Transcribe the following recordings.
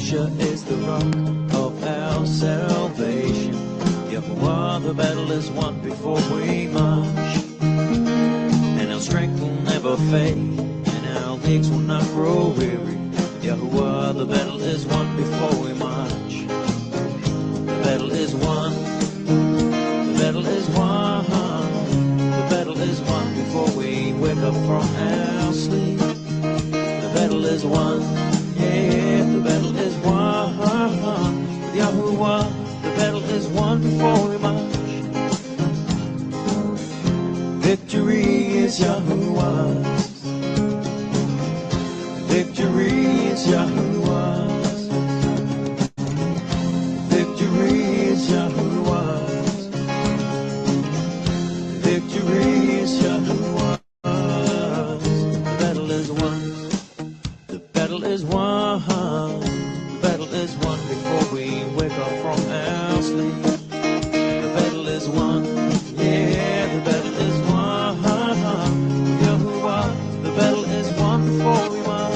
Yahushua is the rock of our salvation. Yahuah, the battle is won before we march. And our strength will never fade, and our legs will not grow weary. Yahuah, the battle is won before we march. The battle is won. The battle is won. The battle is won before we wake up from our sleep. The battle is won. Yeah, the battle is won. With Yahuah, the battle is won before we march. Victory is Yahuah's. Victory is Yahuah's. Victory is Yahuah's. Victory is Yahuah's. The battle is won. The battle is won. The battle is won before we wake up from our sleep. The battle is won. Yeah, the battle is won. Yahuah, the battle is won before we march.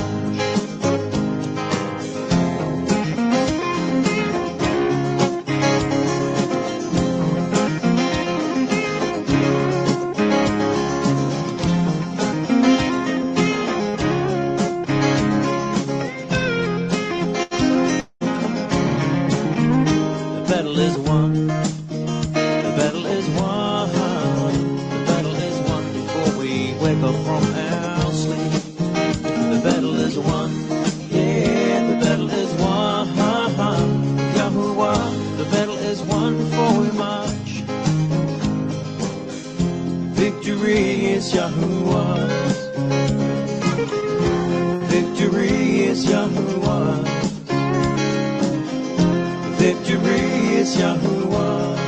The battle is won. The battle is won. The battle is won before we wake up from our sleep. The battle is won. Yeah, the battle is won. Yahuah, the battle is won before we march. Victory is Yahuah's. Victory is Yahuah's. Victory is Yahuah's.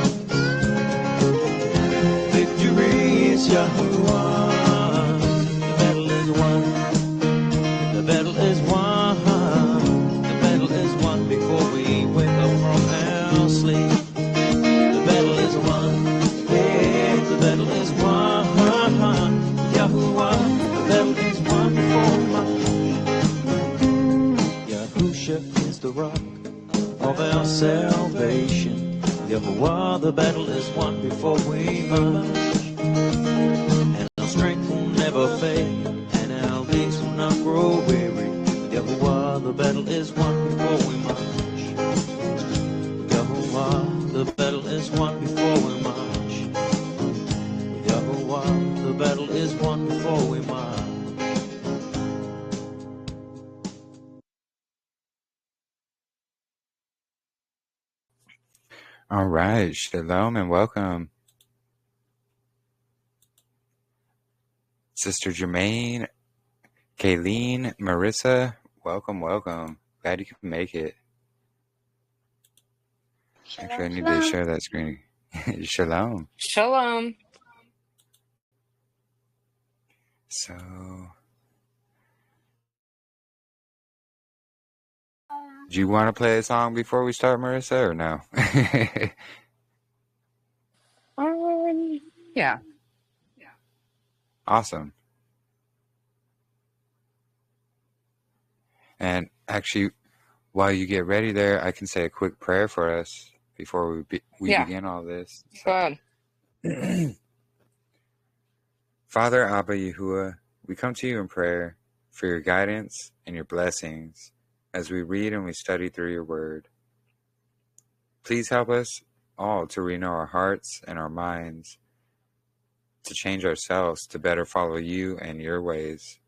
Victory is Yahuah's. The battle is won. The battle is won. The battle is won before we wake up from our sleep. The battle is won. Yeah, the battle is won. Yahuah, the battle is won before we march. Yahushua is the rock of our salvation. Yahuah, the battle is won before we march. And our strength will never fade, and our legs will not grow weary. Yahuah, the battle is won before we march. Yahuah, the battle is won before we march. Yahuah, the battle is won before we march. All right, shalom and welcome. Sister Jermaine, Kayleen, Marissa, welcome. Glad you can make it. Shalom, Actually, I need shalom. to share that screen. Shalom. Shalom. So, do you want to play a song before we start, Marissa, or no? Yeah. Awesome. And actually, while you get ready there, I can say a quick prayer for us before we begin all this. Go ahead. Father Abba Yahuah, we come to you in prayer for your guidance and your blessings as we read and we study through your word. Please help us all to renew our hearts and our minds, to change ourselves to better follow you and your ways.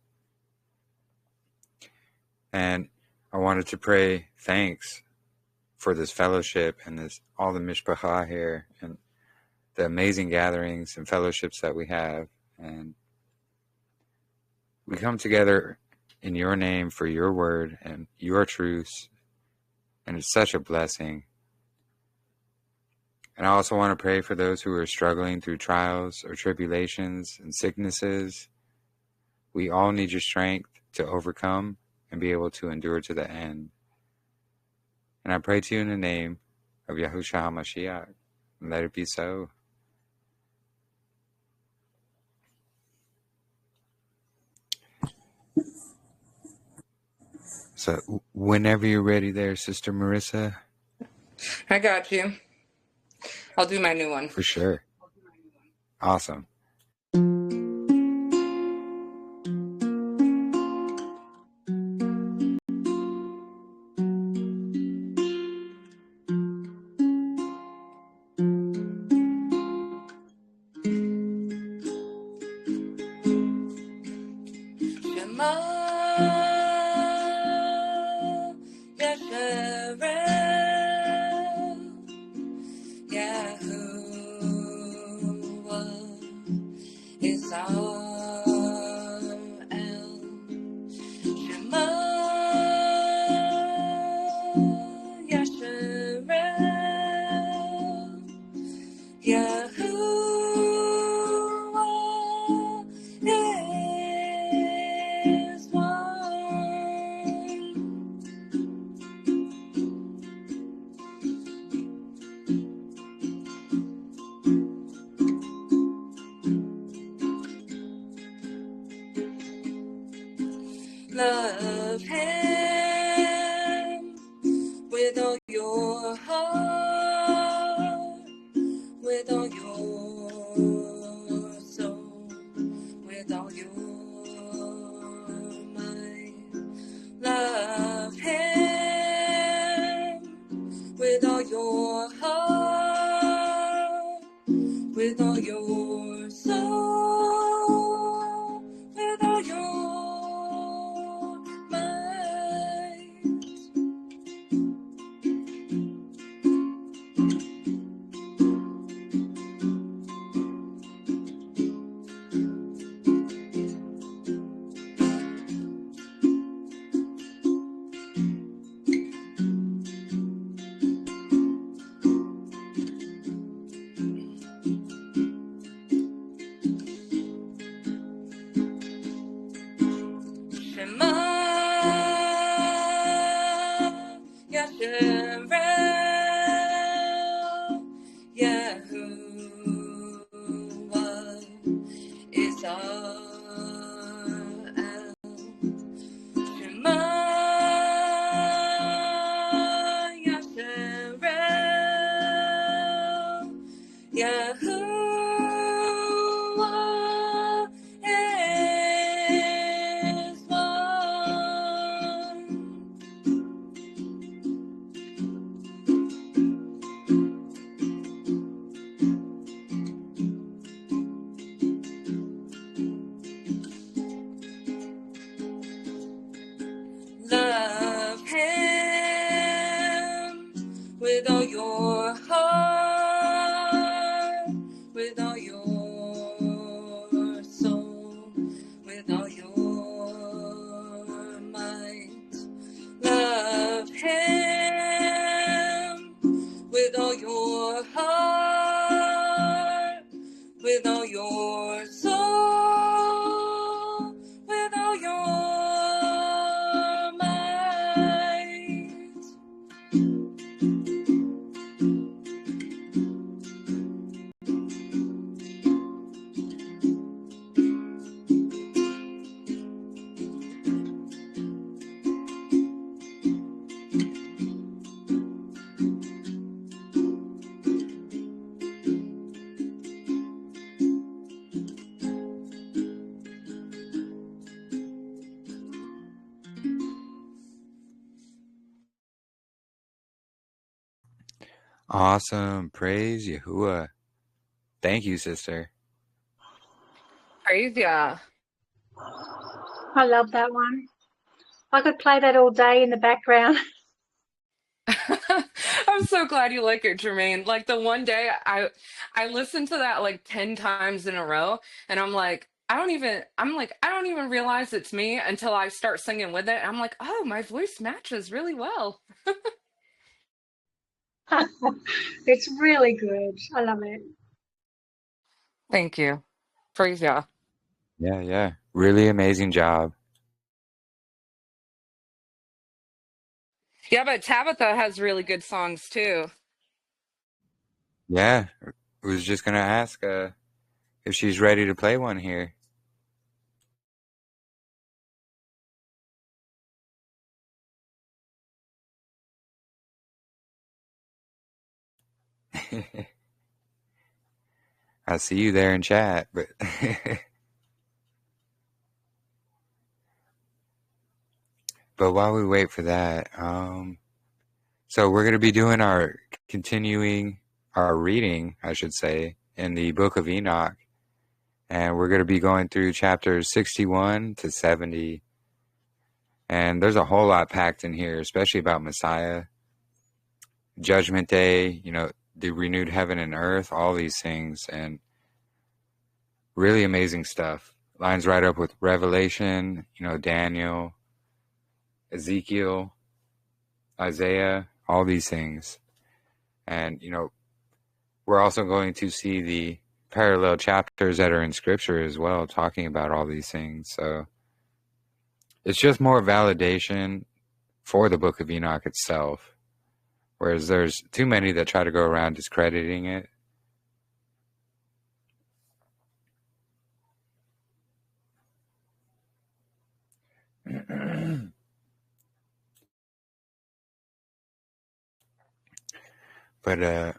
And I wanted to pray thanks for this fellowship and all the mishpacha here and the amazing gatherings and fellowships that we have. And we come together in your name for your word and your truths. And it's such a blessing. And I also want to pray for those who are struggling through trials or tribulations and sicknesses. We all need your strength to overcome and be able to endure to the end. And I pray to you in the name of Yahushua HaMashiach. And let it be so. So whenever you're ready there, Sister Marissa. I got you. I'll do my new one. For sure. Awesome. Love Him with all your heart, with all your soul, with all your mind. Love Him with all your heart, with all your soul, with all your mind. Shema Yasharel, Yahuah is our El. Shema Yasharel, Yahuah is one. Love Him with all your heart, with all your soul, with all your might. Love Him with all your heart, with all your soul, with all your might. Awesome. Praise Yahuah. Thank you, sister. Praise ya. I love that one. I could play that all day in the background. I'm so glad you like it, Jermaine. Like the one day I listened to that like 10 times in a row, and I'm like, I don't even realize it's me until I start singing with it. I'm like, oh, my voice matches really well. It's really good. I love it. Thank you. Praise ya. Yeah. Really amazing job. Yeah, but Tabitha has really good songs too. Yeah. Was just going to ask if she's ready to play one here. I see you there in chat, but but while we wait for that, so we're going to be doing continuing our reading, I should say, in the Book of Enoch, and we're going to be going through chapters 61 to 70, and there's a whole lot packed in here, especially about Messiah, Judgment Day, the renewed heaven and earth, all these things, and really amazing stuff. Lines right up with Revelation, Daniel, Ezekiel, Isaiah, all these things. And, we're also going to see the parallel chapters that are in Scripture as well, talking about all these things. So it's just more validation for the Book of Enoch itself, whereas there's too many that try to go around discrediting it. But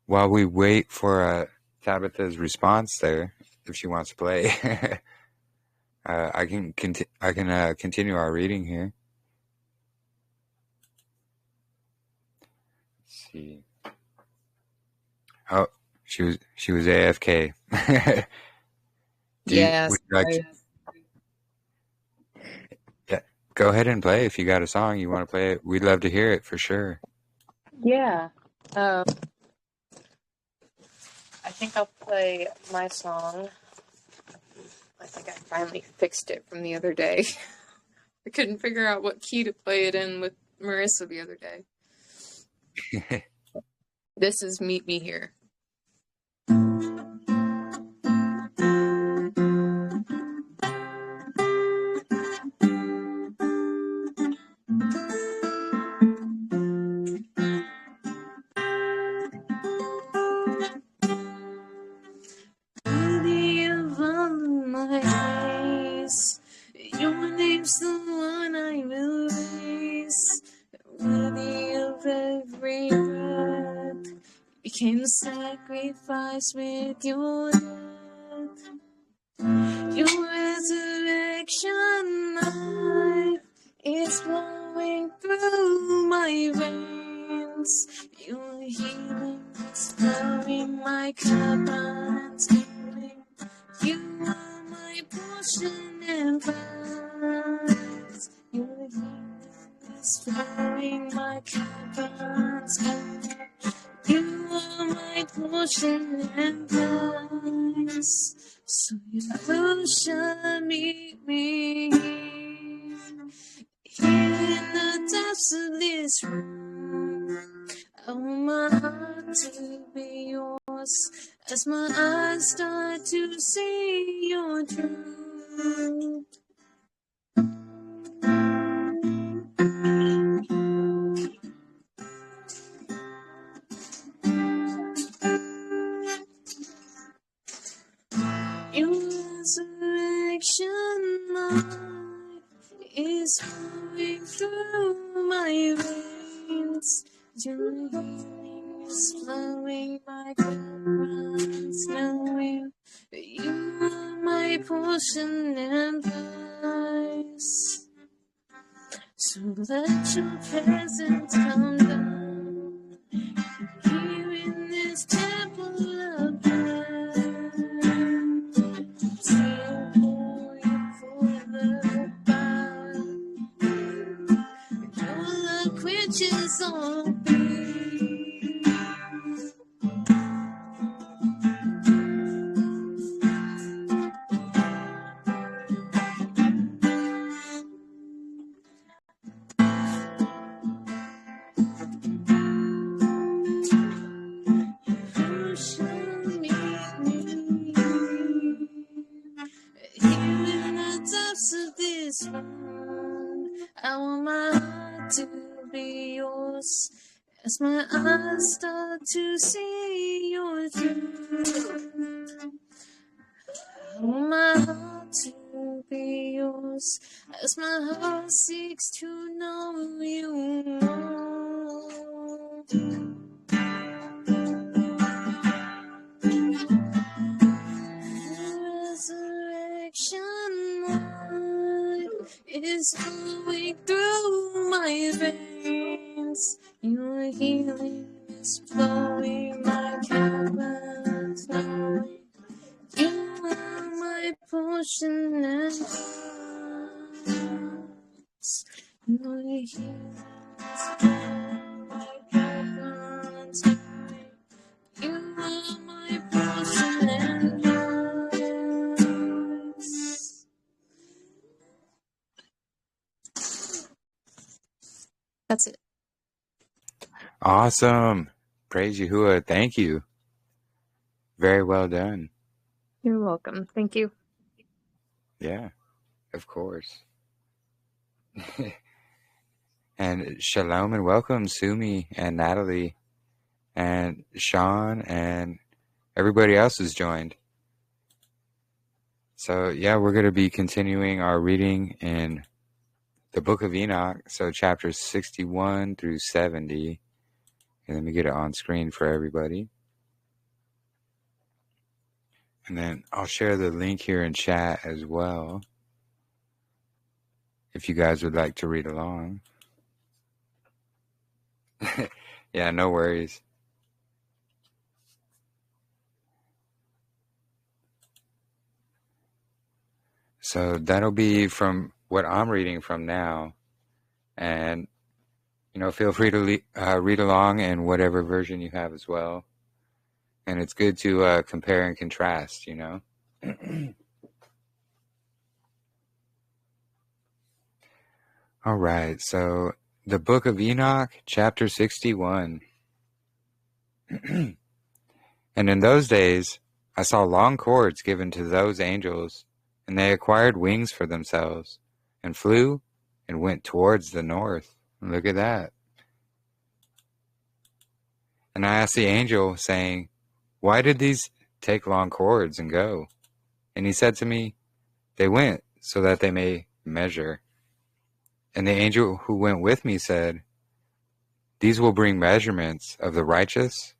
while we wait for Tabitha's response there, if she wants to play, I can continue our reading here. Let's see. Oh, she was AFK. Yes. Would you like yeah, go ahead and play if you got a song you want to play it. We'd love to hear it for sure. Yeah. I think I'll play my song. I think I finally fixed it from the other day. I couldn't figure out what key to play it in with Marissa the other day. This is Meet Me Here. Your name's the one I will raise, worthy of every breath. Became a sacrifice with your death. Your resurrection life is flowing through my veins. Your healing is flowing my cup unstaining. You are my portion and prize. Your healing is flowing my cup unstaining. You are my portion and prize. So you shall meet me here in the depths of this room. I want my heart to be yours as my eyes start to see your truth. Your resurrection life is flowing through my veins. Your healing is flowing, my cup runs knowing you are my portion and prize. So let your presence come down here in this temple of prayer. Still for you for the bow. Your love quenches all fear. You shall meet me here in the depths of this room. I want my heart to be yours as my eyes start to see your truth. I want my heart to be yours as my heart seeks to know you more. is flowing through my veins. Your healing is flowing my caverns now. You are my portion and peace. Your healing is flowing my caverns now. You are my portion and peace. That's it. Awesome. Praise Yahuah. Thank you. Very well done. You're welcome. Thank you. Yeah, of course. And shalom and welcome, Sumi and Natalie and Sean and everybody else who's joined. So yeah, we're going to be continuing our reading in the Book of Enoch, so chapters 61 through 70. And let me get it on screen for everybody. And then I'll share the link here in chat as well, if you guys would like to read along. Yeah, no worries. So that'll be from what I'm reading from now. And, feel free to read along in whatever version you have as well. And it's good to compare and contrast, All right, so the Book of Enoch, chapter 61. And in those days, I saw long cords given to those angels, and they acquired wings for themselves, and flew and went towards the north. Look at that. And I asked the angel, saying, why did these take long cords and go? And he said to me, they went so that they may measure. And the angel who went with me said, these will bring measurements of the righteous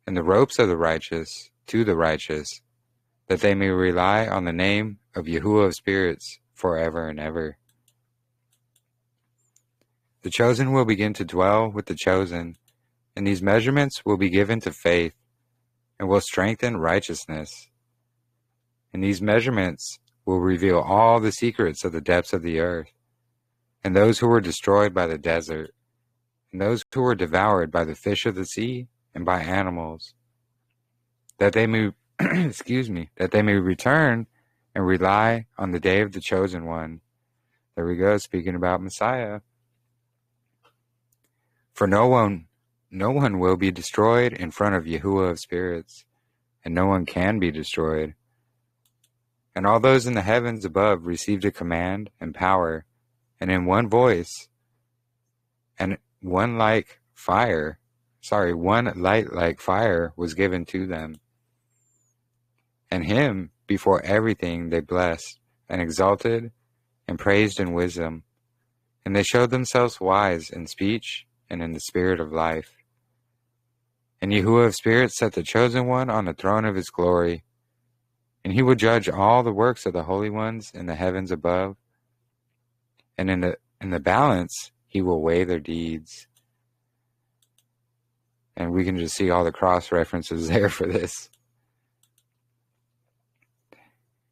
and the ropes of the righteous to the righteous, that they may rely on the name of Yahuah of spirits forever and ever. The chosen will begin to dwell with the chosen, and these measurements will be given to faith and will strengthen righteousness. And these measurements will reveal all the secrets of the depths of the earth, and those who were destroyed by the desert, and those who were devoured by the fish of the sea and by animals, that they may that they may return and rely on the day of the chosen one. There we go, speaking about Messiah. For no one will be destroyed in front of Yahuah of spirits, and no one can be destroyed. And all those in the heavens above received a command and power, and in one voice, and one light like fire was given to them. And him before everything they blessed and exalted and praised in wisdom. And they showed themselves wise in speech and in the spirit of life. And Yahuah of spirits set the chosen one on the throne of his glory. And he will judge all the works of the holy ones in the heavens above. And in the balance he will weigh their deeds. And we can just see all the cross references there for this.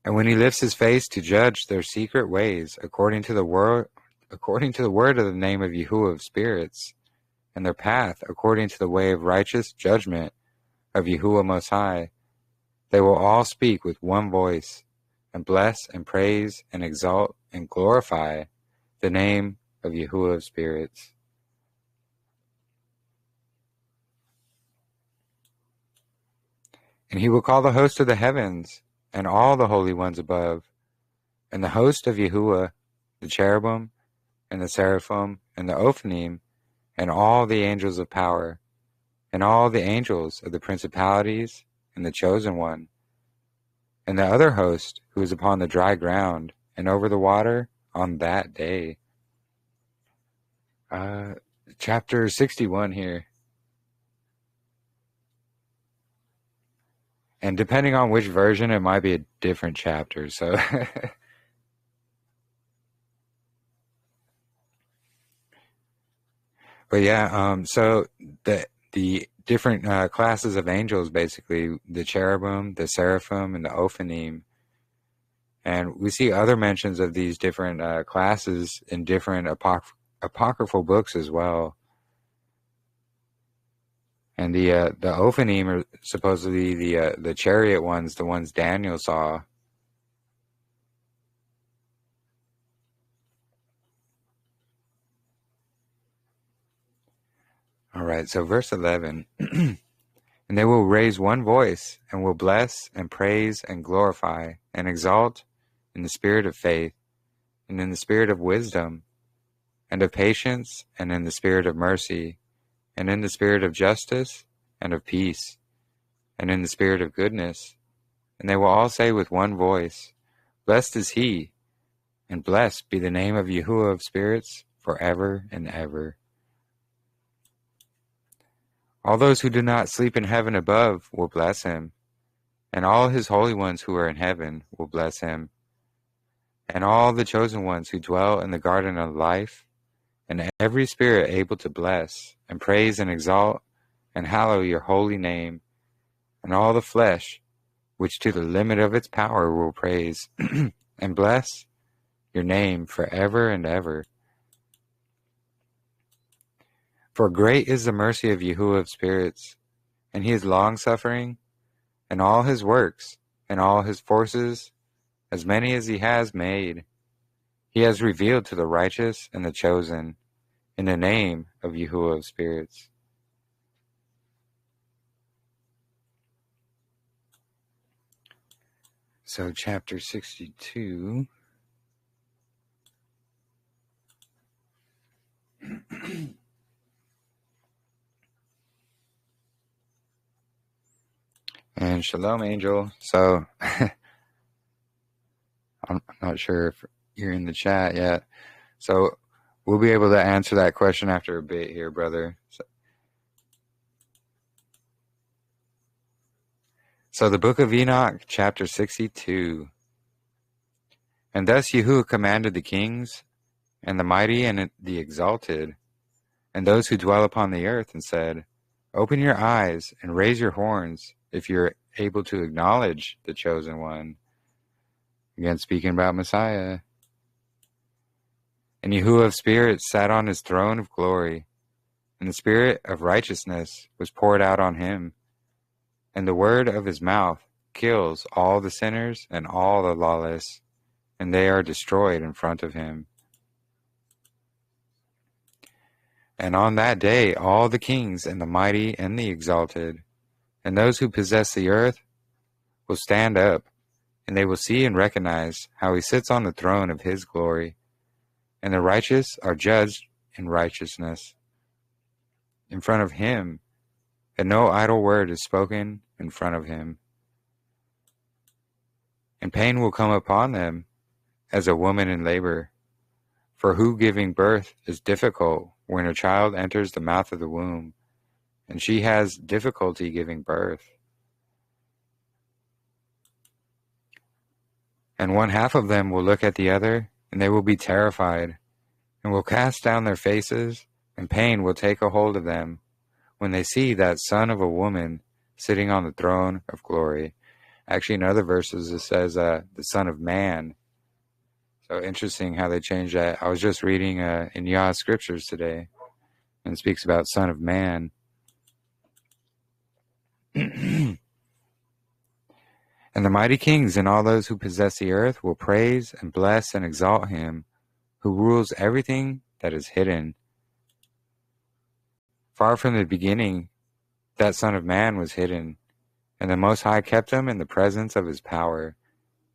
And when he lifts his face to judge their secret ways according to the word of the name of Yahuah of spirits, and their path according to the way of righteous judgment of Yahuah Most High, they will all speak with one voice, and bless and praise and exalt and glorify the name of Yahuah of spirits. And he will call the host of the heavens and all the holy ones above, and the host of Yahuah, the cherubim, and the seraphim, and the Ophanim, and all the angels of power, and all the angels of the principalities, and the chosen one, and the other host who is upon the dry ground, and over the water on that day. Chapter 61 here. And depending on which version, it might be a different chapter, so... But yeah, so the different classes of angels, basically the cherubim, the seraphim, and the ophanim. And we see other mentions of these different classes in different apocryphal books as well. And the ophanim are supposedly the chariot ones, the ones Daniel saw. All right, so verse 11. And they will raise one voice and will bless and praise and glorify and exalt in the spirit of faith and in the spirit of wisdom and of patience and in the spirit of mercy and in the spirit of justice and of peace and in the spirit of goodness. And they will all say with one voice, Blessed is he, and blessed be the name of Yahuah of spirits forever and ever. All those who do not sleep in heaven above will bless him, and all his holy ones who are in heaven will bless him, and all the chosen ones who dwell in the garden of life, and every spirit able to bless, and praise and exalt, and hallow your holy name, and all the flesh, which to the limit of its power will praise, and bless your name forever and ever. For great is the mercy of Yahuah of spirits, and he is long-suffering, and all his works, and all his forces, as many as he has made, he has revealed to the righteous and the chosen, in the name of Yahuah of spirits. So chapter 62. And Shalom, Angel. So I'm not sure if you're in the chat yet. So we'll be able to answer that question after a bit here, brother. So the Book of Enoch, chapter 62. And thus Yahuah commanded the kings, and the mighty, and the exalted, and those who dwell upon the earth, and said, Open your eyes, and raise your horns, if you're able to acknowledge the chosen one. Again, speaking about Messiah. And Yahuah of spirits sat on his throne of glory, and the spirit of righteousness was poured out on him. And the word of his mouth kills all the sinners and all the lawless, and they are destroyed in front of him. And on that day all the kings and the mighty and the exalted, and those who possess the earth, will stand up, and they will see and recognize how he sits on the throne of his glory, and the righteous are judged in righteousness in front of him, and no idle word is spoken in front of him. And pain will come upon them as a woman in labor, for who giving birth is difficult when a child enters the mouth of the womb, and she has difficulty giving birth. And one half of them will look at the other, and they will be terrified, and will cast down their faces, and pain will take a hold of them, when they see that son of a woman sitting on the throne of glory. Actually, in other verses it says the son of man. So interesting how they changed that. I was just reading in Yahuah scriptures today, and it speaks about son of man. And the mighty kings and all those who possess the earth will praise and bless and exalt him, who rules everything that is hidden. Far from the beginning, that Son of Man was hidden, and the Most High kept him in the presence of his power,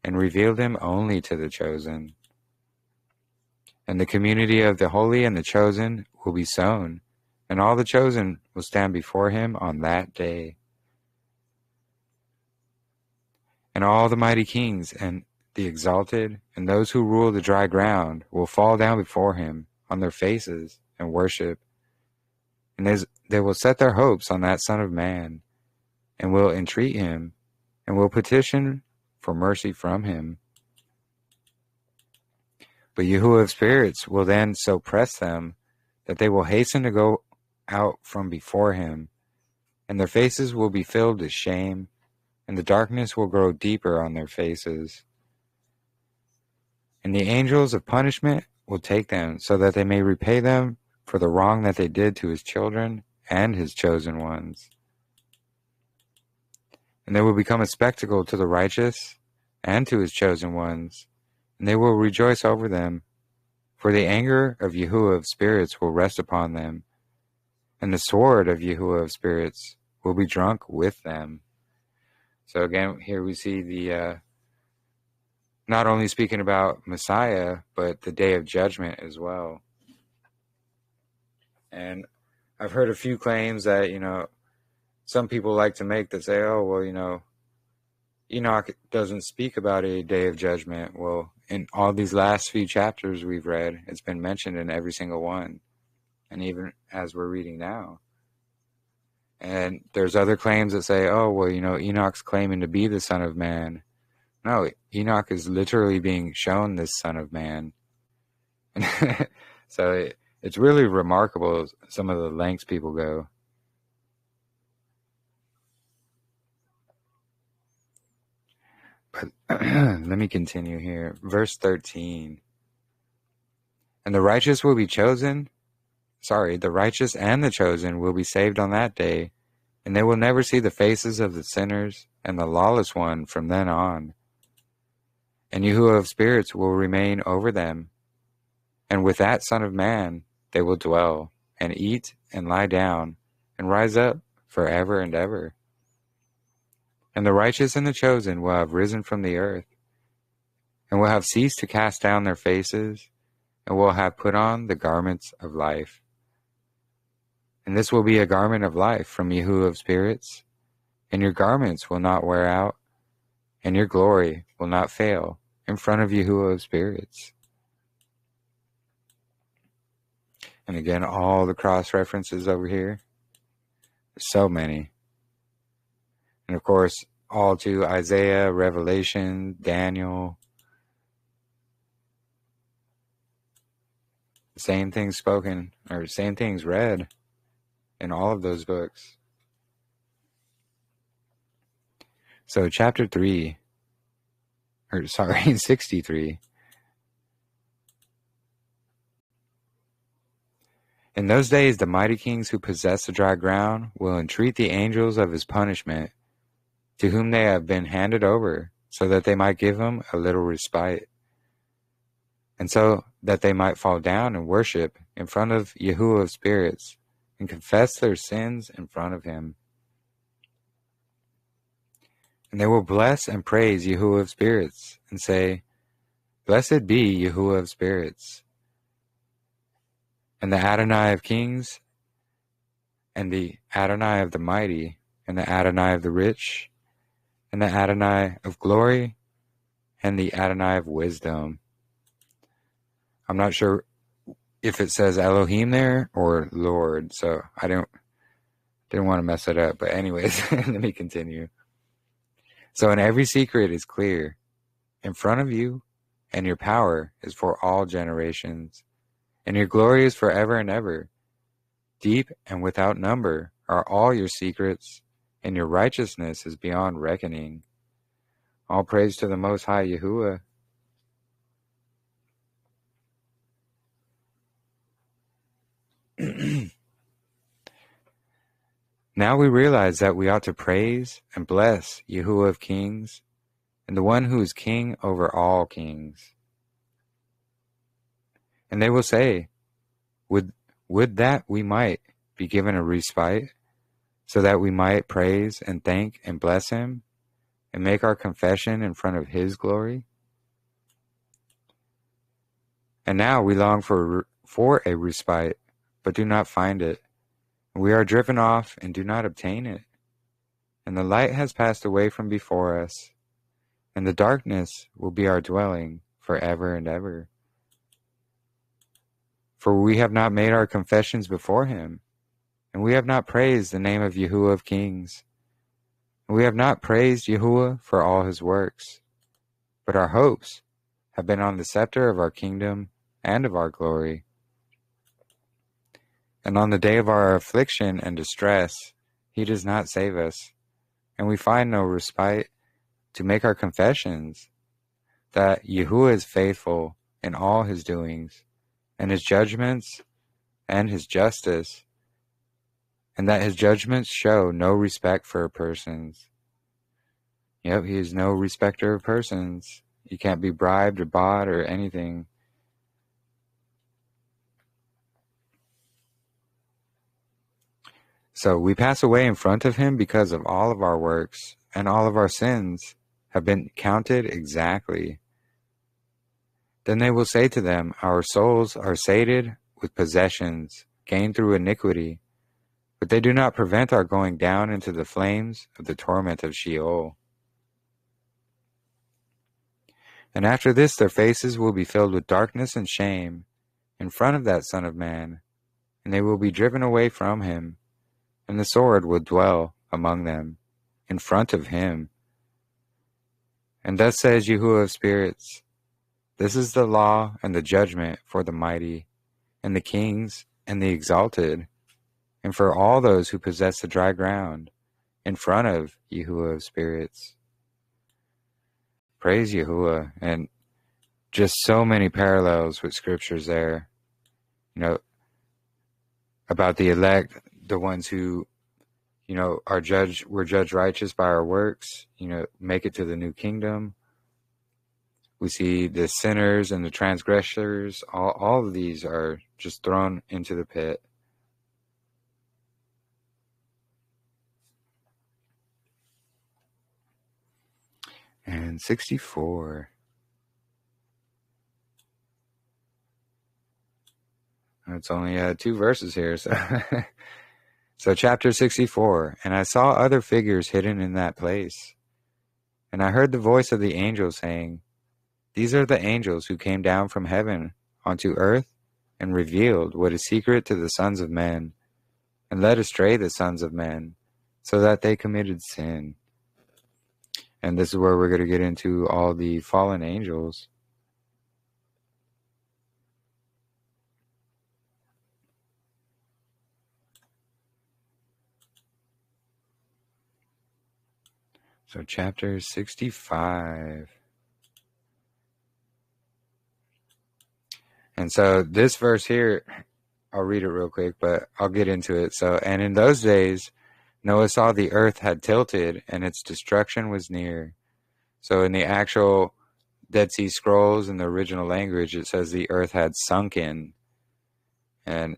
and revealed him only to the chosen. And the community of the holy and the chosen will be sown, and all the chosen will stand before him on that day. And all the mighty kings and the exalted, and those who rule the dry ground, will fall down before him on their faces and worship. And they will set their hopes on that Son of Man, and will entreat him, and will petition for mercy from him. But Yahuah of spirits will then so press them that they will hasten to go out from before him, and their faces will be filled with shame, and the darkness will grow deeper on their faces. And the angels of punishment will take them, so that they may repay them for the wrong that they did to his children and his chosen ones. And they will become a spectacle to the righteous and to his chosen ones, and they will rejoice over them. For the anger of Yahuah of spirits will rest upon them, and the sword of Yahuah of spirits will be drunk with them. So again, here we see the not only speaking about Messiah, but the day of judgment as well. And I've heard a few claims that, some people like to make that say, oh, well, Enoch doesn't speak about a day of judgment. Well, in all these last few chapters we've read, it's been mentioned in every single one, and even as we're reading now. And there's other claims that say, oh, well, Enoch's claiming to be the Son of Man. No, Enoch is literally being shown this Son of Man. So it's really remarkable, some of the lengths people go. But let me continue here. Verse 13. And the righteous and the chosen will be saved on that day, and they will never see the faces of the sinners and the lawless one from then on. And Yahuah of spirits will remain over them, and with that Son of Man they will dwell, and eat, and lie down, and rise up forever and ever. And the righteous and the chosen will have risen from the earth, and will have ceased to cast down their faces, and will have put on the garments of life. And this will be a garment of life from Yahuah of spirits, and your garments will not wear out, and your glory will not fail in front of Yahuah of spirits. And again, all the cross references over here. There's so many. And of course, all to Isaiah, Revelation, Daniel. Same things spoken, or same things read in all of those books. So chapter 63. In those days the mighty kings who possess the dry ground will entreat the angels of his punishment, to whom they have been handed over, so that they might give them a little respite, and so that they might fall down and worship in front of Yahuah of spirits, and confess their sins in front of him. And they will bless and praise Yahuah of spirits, and say, Blessed be Yahuah of spirits, and the Adonai of kings, and the Adonai of the mighty, and the Adonai of the rich, and the Adonai of glory, and the Adonai of wisdom. I'm not sure if it says Elohim there or Lord, so I didn't want to mess it up. But anyways, let me continue. So in every secret is clear in front of you, and your power is for all generations, and your glory is forever and ever. Deep and without number are all your secrets, and your righteousness is beyond reckoning. All praise to the Most High Yahuah. Now we realize that we ought to praise and bless Yahuah of kings, and the one who is king over all kings. And they will say, Would that we might be given a respite, so that we might praise and thank and bless him, and make our confession in front of his glory? And now we long for a respite, but do not find it. We are driven off and do not obtain it. And the light has passed away from before us, and the darkness will be our dwelling forever and ever. For we have not made our confessions before him, and we have not praised the name of Yahuah of kings. And we have not praised Yahuah for all his works, but our hopes have been on the scepter of our kingdom and of our glory. And on the day of our affliction and distress, he does not save us. And we find no respite to make our confessions that Yahuah is faithful in all his doings, and his judgments and his justice, and that his judgments show no respect for persons. Yep, he is no respecter of persons. You can't be bribed or bought or anything. So we pass away in front of him because of all of our works, and all of our sins have been counted exactly. Then they will say to them, our souls are sated with possessions gained through iniquity, but they do not prevent our going down into the flames of the torment of Sheol. And after this their faces will be filled with darkness and shame in front of that Son of Man, and they will be driven away from him, and the sword will dwell among them in front of him. And thus says Yahuah of spirits, this is the law and the judgment for the mighty, and the kings, and the exalted, and for all those who possess the dry ground, in front of Yahuah of spirits. Praise Yahuah. And just so many parallels with scriptures there. You know, about the elect, the ones who, you know, we're judged righteous by our works, you know, make it to the new kingdom. We see the sinners and the transgressors, all of these are just thrown into the pit. And 64. It's only 2 verses here. So chapter 64. And I saw other figures hidden in that place. And I heard the voice of the angel saying, these are the angels who came down from heaven onto earth and revealed what is secret to the sons of men, and led astray the sons of men, so that they committed sin. And this is where we're going to get into all the fallen angels. So chapter 65. And so this verse here, I'll read it real quick, but I'll get into it. So, and in those days, Noah saw the earth had tilted and its destruction was near. So in the actual Dead Sea Scrolls, in the original language, it says the earth had sunken. And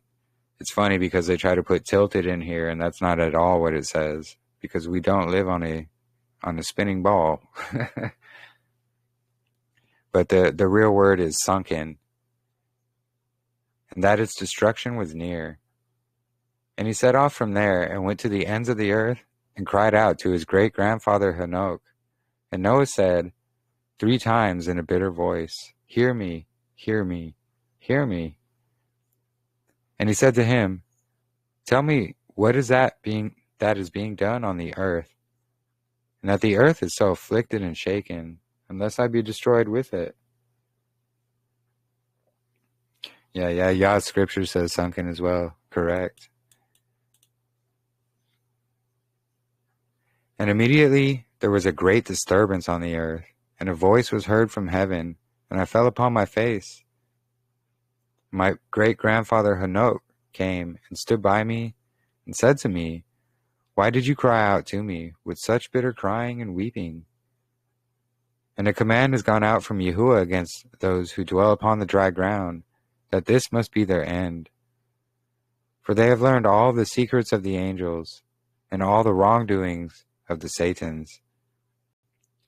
it's funny because they try to put tilted in here, and that's not at all what it says, because we don't live on a spinning ball. But the real word is sunken, and that its destruction was near. And he set off from there and went to the ends of the earth and cried out to his great-grandfather Enoch. And Noah said 3 times in a bitter voice, hear me, hear me, hear me. And he said to him, tell me, what is that is being done on the earth? And that the earth is so afflicted and shaken, unless I be destroyed with it. Yeah, Yah's scripture says sunken as well. Correct. And immediately there was a great disturbance on the earth, and a voice was heard from heaven, and I fell upon my face. My great-grandfather Enoch came and stood by me and said to me, why did you cry out to me with such bitter crying and weeping? And a command has gone out from Yahuah against those who dwell upon the dry ground, that this must be their end. For they have learned all the secrets of the angels, and all the wrongdoings of the Satans,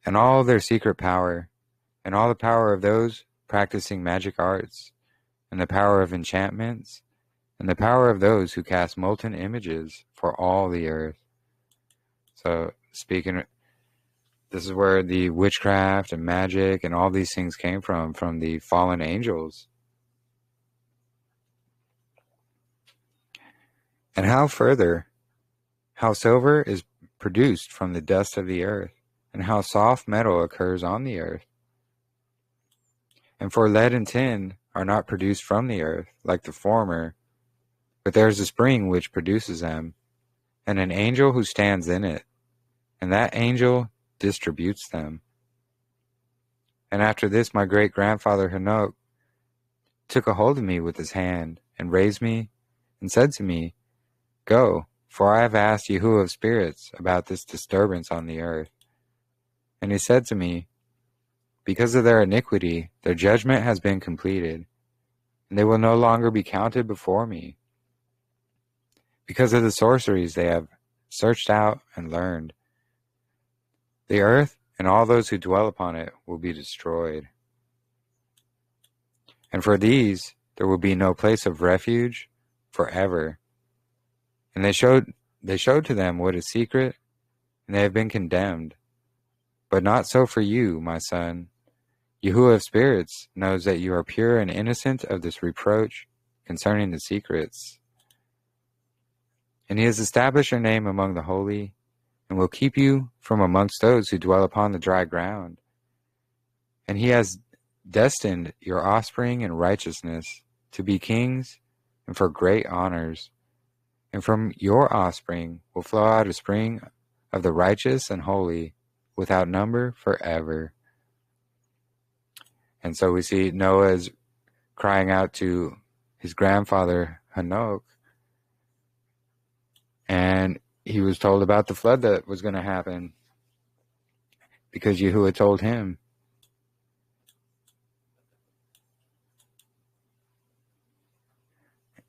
and all their secret power, and all the power of those practicing magic arts, and the power of enchantments, and the power of those who cast molten images for all the earth. So, this is where the witchcraft and magic and all these things came from the fallen angels. And how silver is produced from the dust of the earth, and how soft metal occurs on the earth. And for lead and tin are not produced from the earth, like the former, but there is a spring which produces them, and an angel who stands in it, and that angel distributes them. And after this my great-grandfather Enoch took a hold of me with his hand, and raised me, and said to me, Go, for I have asked Yahuah of spirits about this disturbance on the earth. And he said to me, Because of their iniquity, their judgment has been completed, and they will no longer be counted before me. Because of the sorceries they have searched out and learned, the earth and all those who dwell upon it will be destroyed. And for these there will be no place of refuge forever. And they showed to them what is secret, and they have been condemned. But not so for you, my son. Yahuah of spirits knows that you are pure and innocent of this reproach concerning the secrets. And he has established your name among the holy, and will keep you from amongst those who dwell upon the dry ground. And he has destined your offspring in righteousness to be kings and for great honors. And from your offspring will flow out a spring of the righteous and holy, without number forever. And so we see Noah's crying out to his grandfather Enoch, and he was told about the flood that was going to happen because Yahuah told him.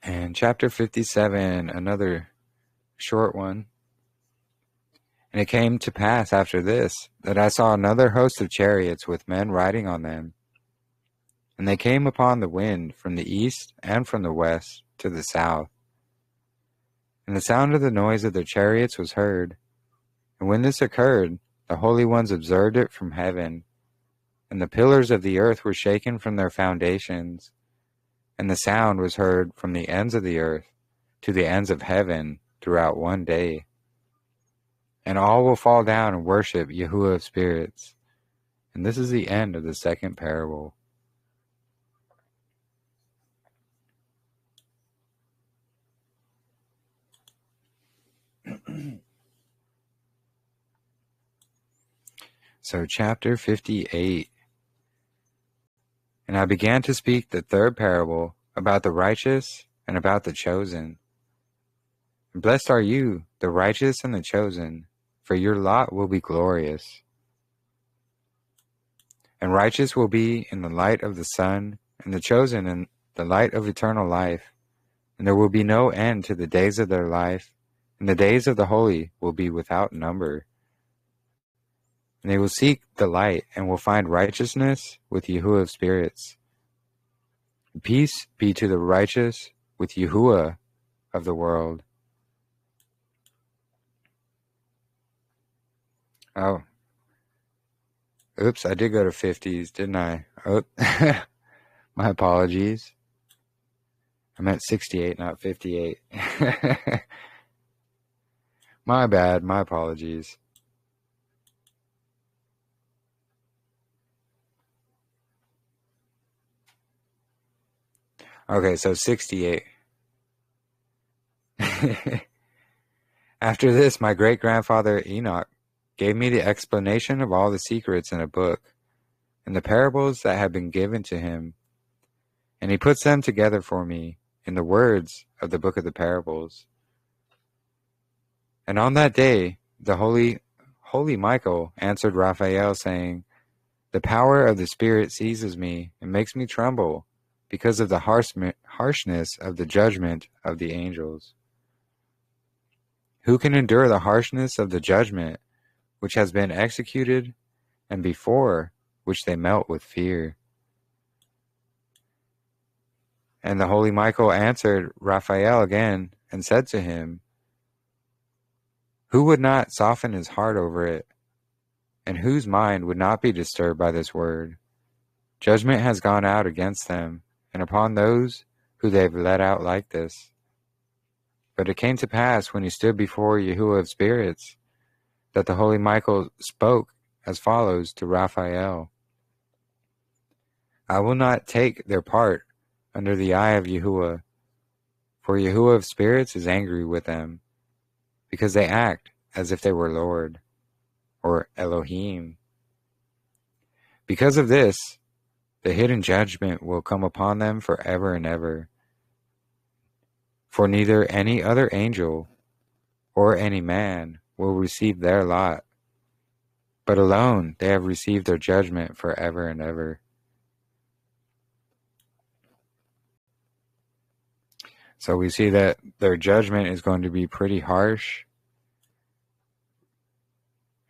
And chapter 57, another short one. And it came to pass after this, that I saw another host of chariots with men riding on them. And they came upon the wind from the east and from the west to the south. And the sound of the noise of their chariots was heard. And when this occurred, the holy ones observed it from heaven. And the pillars of the earth were shaken from their foundations. And the sound was heard from the ends of the earth to the ends of heaven throughout one day. And all will fall down and worship Yahuah of spirits. And this is the end of the second parable. So chapter 58. And I began to speak the third parable about the righteous and about the chosen. And blessed are you, the righteous and the chosen, for your lot will be glorious. And righteous will be in the light of the sun, and the chosen in the light of eternal life. And there will be no end to the days of their life, and the days of the holy will be without number. And they will seek the light, and will find righteousness with Yahuah of spirits. Peace be to the righteous with Yahuah of the world. Oh. Oops, I did go to 50s, didn't I? Oh, my apologies. I meant 68, not 58. My bad, my apologies. Okay, so 68. After this, my great-grandfather Enoch gave me the explanation of all the secrets in a book, and the parables that had been given to him, and he puts them together for me in the words of the book of the parables. And on that day, the holy Michael answered Raphael, saying, The power of the Spirit seizes me and makes me tremble because of the harshness of the judgment of the angels. Who can endure the harshness of the judgment which has been executed, and before which they melt with fear? And the holy Michael answered Raphael again, and said to him, Who would not soften his heart over it, and whose mind would not be disturbed by this word? Judgment has gone out against them, and upon those who they have led out like this. But it came to pass, when he stood before Yahuah of spirits, that the holy Michael spoke as follows to Raphael. I will not take their part under the eye of Yahuah, For Yahuah of spirits is angry with them, because they act as if they were Lord, or Elohim. Because of this, the hidden judgment will come upon them forever and ever. For neither any other angel or any man will receive their lot, but alone they have received their judgment forever and ever. So we see that their judgment is going to be pretty harsh,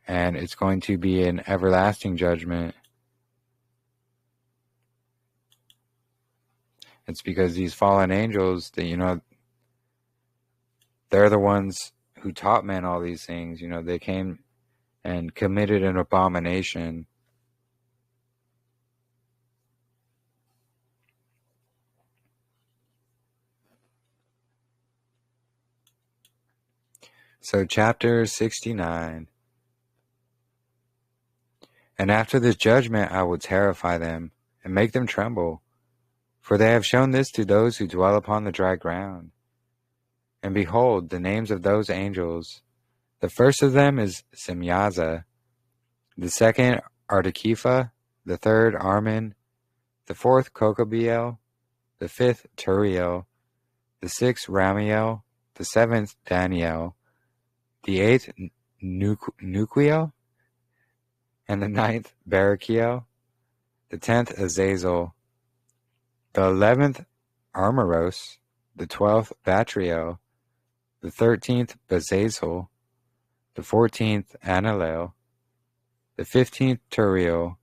and it's going to be an everlasting judgment. It's because these fallen angels, that they're the ones who taught men all these things. They came and committed an abomination. So chapter 69. And after this judgment I will terrify them and make them tremble, for they have shown this to those who dwell upon the dry ground. And behold, the names of those angels. The first of them is Simyaza, the second Artakifa, the third Armin, the fourth Kokobiel, the fifth Turiel, the sixth Ramiel, the seventh Daniel, the eighth Nuquiel, and the ninth Barakiel, the 10th Azazel, the 11th Armoros, the 12th Batriel, the 13th Bazazel, the 14th Anilel, the 15th Turiel,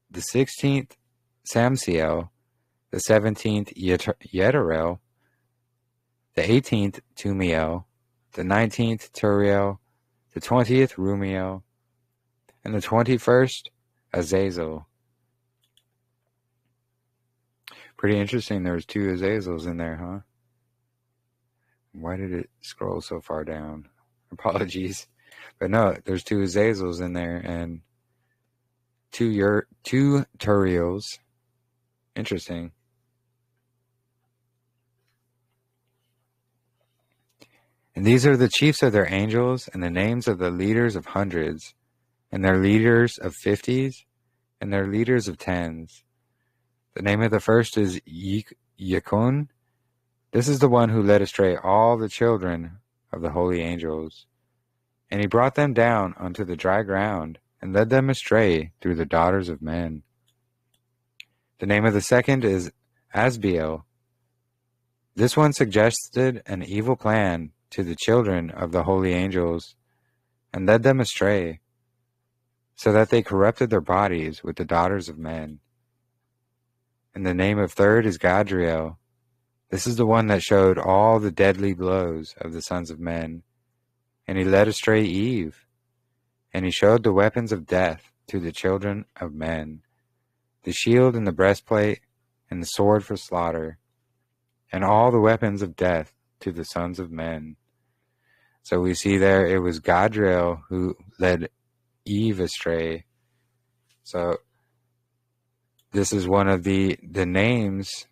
the 16th Samsiel, the 17th Yeterel, the 18th Tumiel, the 19th Turiel, the 20th Rumiel, and the 21st Azazel. Pretty interesting, there's two Azazels in there, huh? Why did it scroll so far down? Apologies. But no, there's two Azazels in there and two Turiels. Interesting. And these are the chiefs of their angels, and the names of the leaders of hundreds, and their leaders of 50s, and their leaders of 10s. The name of the first is Yakun. This is the one who led astray all the children of the holy angels. And he brought them down unto the dry ground, and led them astray through the daughters of men. The name of the second is Asbiel. This one suggested an evil plan to the children of the holy angels, and led them astray, so that they corrupted their bodies with the daughters of men. And the name of third is Gadriel. This is the one that showed all the deadly blows of the sons of men, and he led astray Eve, and he showed the weapons of death to the children of men, the shield and the breastplate, and the sword for slaughter, and all the weapons of death to the sons of men. So we see there it was Gadriel who led Eve astray. So this is one of the names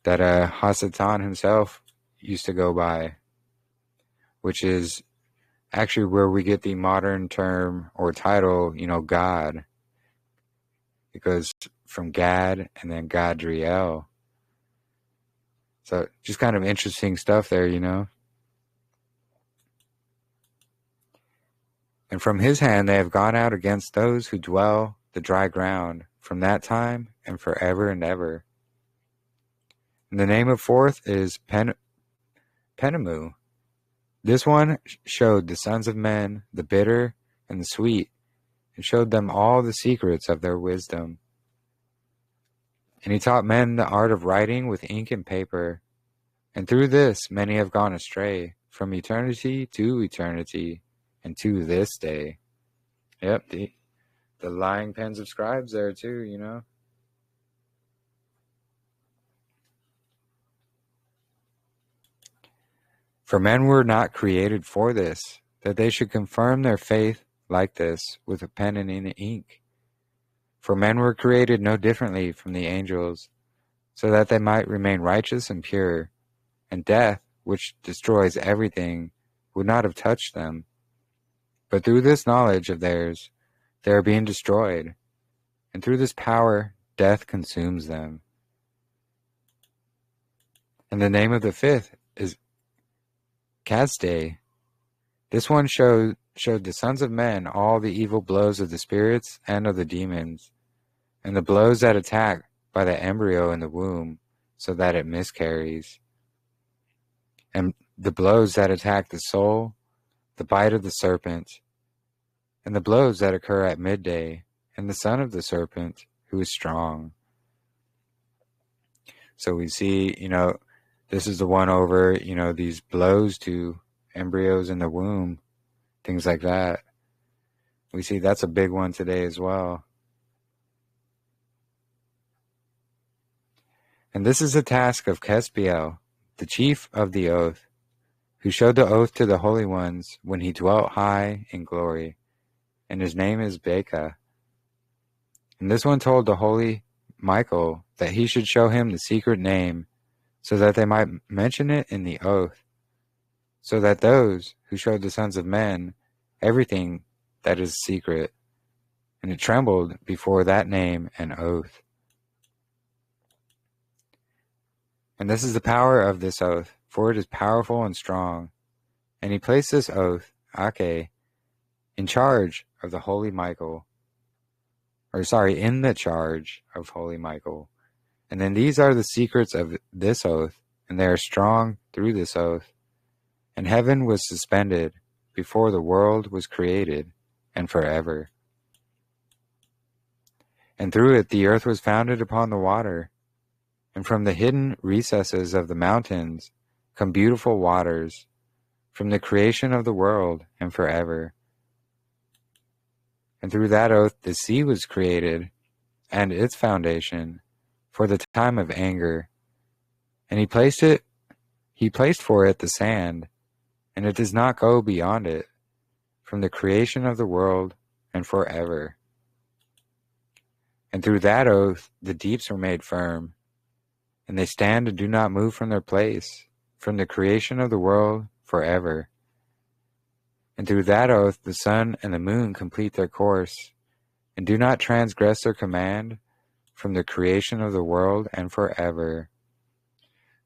that Hasatan himself used to go by, which is actually where we get the modern term or title, God. It goes from Gad and then Gadriel. So just kind of interesting stuff there, And from his hand they have gone out against those who dwell the dry ground from that time and forever and ever. And the name of fourth is Penemu. This one showed the sons of men the bitter and the sweet, and showed them all the secrets of their wisdom. And he taught men the art of writing with ink and paper, and through this many have gone astray from eternity to eternity, and to this day. Yep, the lying pens of scribes there too, For men were not created for this, that they should confirm their faith like this with a pen and ink. For men were created no differently from the angels, so that they might remain righteous and pure, and death, which destroys everything, would not have touched them. But through this knowledge of theirs, they are being destroyed, and through this power, death consumes them. And the name of the fifth is Kazde. This one showed the sons of men all the evil blows of the spirits and of the demons, and the blows that attack by the embryo in the womb, so that it miscarries, and the blows that attack the soul, the bite of the serpent, and the blows that occur at midday, and the son of the serpent, who is strong. So we see, this is the one over, these blows to embryos in the womb, things like that. We see that's a big one today as well. And this is the task of Kespiel, the chief of the oath, who showed the oath to the holy ones when he dwelt high in glory, and his name is Beka. And this one told the holy Michael that he should show him the secret name, so that they might mention it in the oath, so that those who showed the sons of men everything that is secret, and it trembled before that name and oath. And this is the power of this oath, for it is powerful and strong. And he placed this oath, Ake, in charge of the holy Michael, in the charge of holy Michael. And then these are the secrets of this oath, and they are strong through this oath. And heaven was suspended before the world was created, and forever. And through it the earth was founded upon the water, and from the hidden recesses of the mountains come beautiful waters, from the creation of the world and forever. And through that oath the sea was created, and its foundation, for the time of anger. And he placed for it the sand, and it does not go beyond it, from the creation of the world and forever. And through that oath the deeps were made firm, and they stand and do not move from their place, from the creation of the world forever. And through that oath the sun and the moon complete their course, and do not transgress their command, from the creation of the world and forever.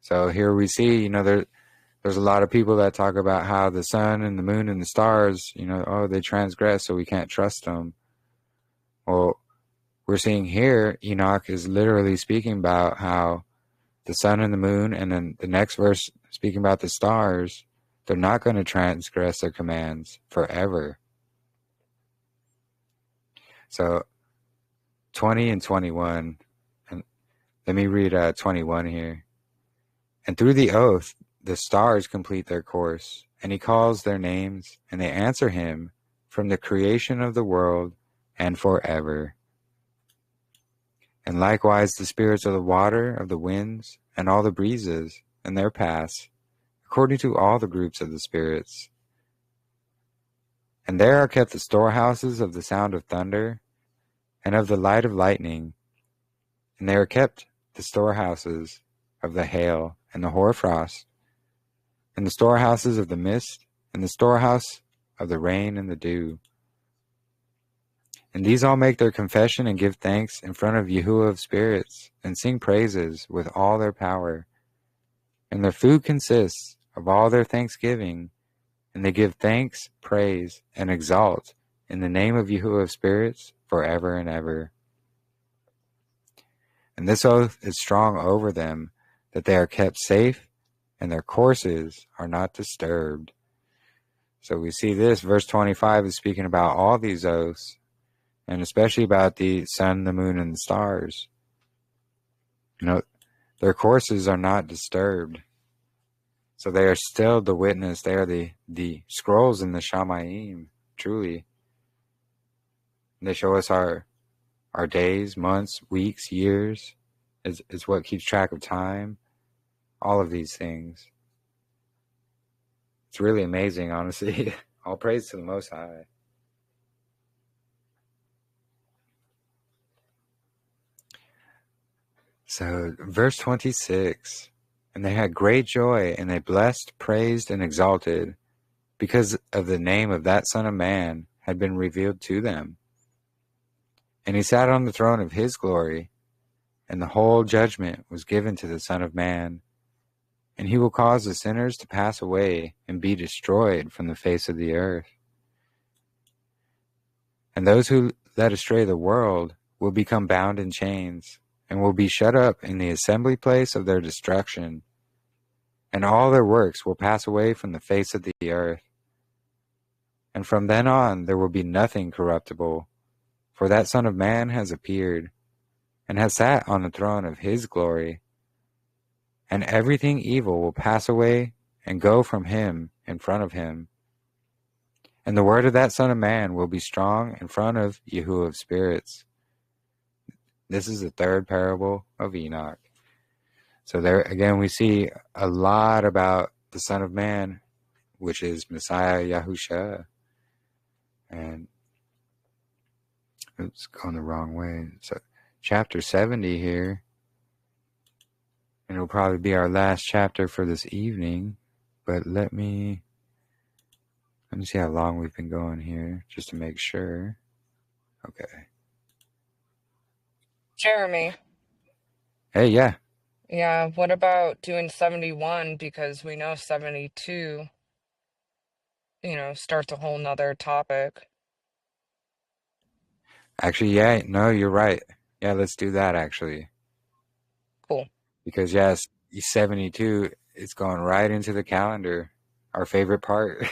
So here we see, there's a lot of people that talk about how the sun and the moon and the stars, they transgress, so we can't trust them. Well, we're seeing here, Enoch is literally speaking about how the sun and the moon, and then the next verse speaking about the stars, they're not going to transgress their commands forever. So 20 and 21, and let me read 21 here. And through the oath the stars complete their course, and he calls their names, and they answer him from the creation of the world and forever. And likewise the spirits of the water, of the winds, and all the breezes, and their paths, according to all the groups of the spirits. And there are kept the storehouses of the sound of thunder, and of the light of lightning, and there are kept the storehouses of the hail and the hoarfrost, and the storehouses of the mist, and the storehouse of the rain and the dew. And these all make their confession and give thanks in front of Yahuah of spirits, and sing praises with all their power. And their food consists of all their thanksgiving, and they give thanks, praise, and exalt in the name of Yahuah of spirits forever and ever. And this oath is strong over them, that they are kept safe, and their courses are not disturbed. So we see this, verse 25 is speaking about all these oaths, and especially about the sun, the moon, and the stars. Their courses are not disturbed. So they are still the witness. They are the scrolls in the Shamayim, truly. They show us our days, months, weeks, years, is what keeps track of time. All of these things. It's really amazing, honestly. All praise to the Most High. So, verse 26, and they had great joy, and they blessed, praised, and exalted, because of the name of that Son of Man had been revealed to them. And he sat on the throne of his glory, and the whole judgment was given to the Son of Man. And he will cause the sinners to pass away and be destroyed from the face of the earth. And those who led astray the world will become bound in chains, and will be shut up in the assembly place of their destruction. And all their works will pass away from the face of the earth. And from then on there will be nothing corruptible, for that Son of Man has appeared, and has sat on the throne of his glory. And everything evil will pass away and go from him in front of him. And the word of that Son of Man will be strong in front of Yahuah of spirits. This is the third parable of Enoch. So there again we see a lot about the Son of Man, which is Messiah Yahusha. And oops, going the wrong way. So chapter 70 here. And it'll probably be our last chapter for this evening. But let me see how long we've been going here, just to make sure. Okay. Jeremy. Hey, yeah. Yeah, what about doing 71? Because we know 72, starts a whole nother topic. Actually, yeah, no, you're right. Yeah, let's do that, actually. Cool. Because, yes, 72, it's going right into the calendar. Our favorite part.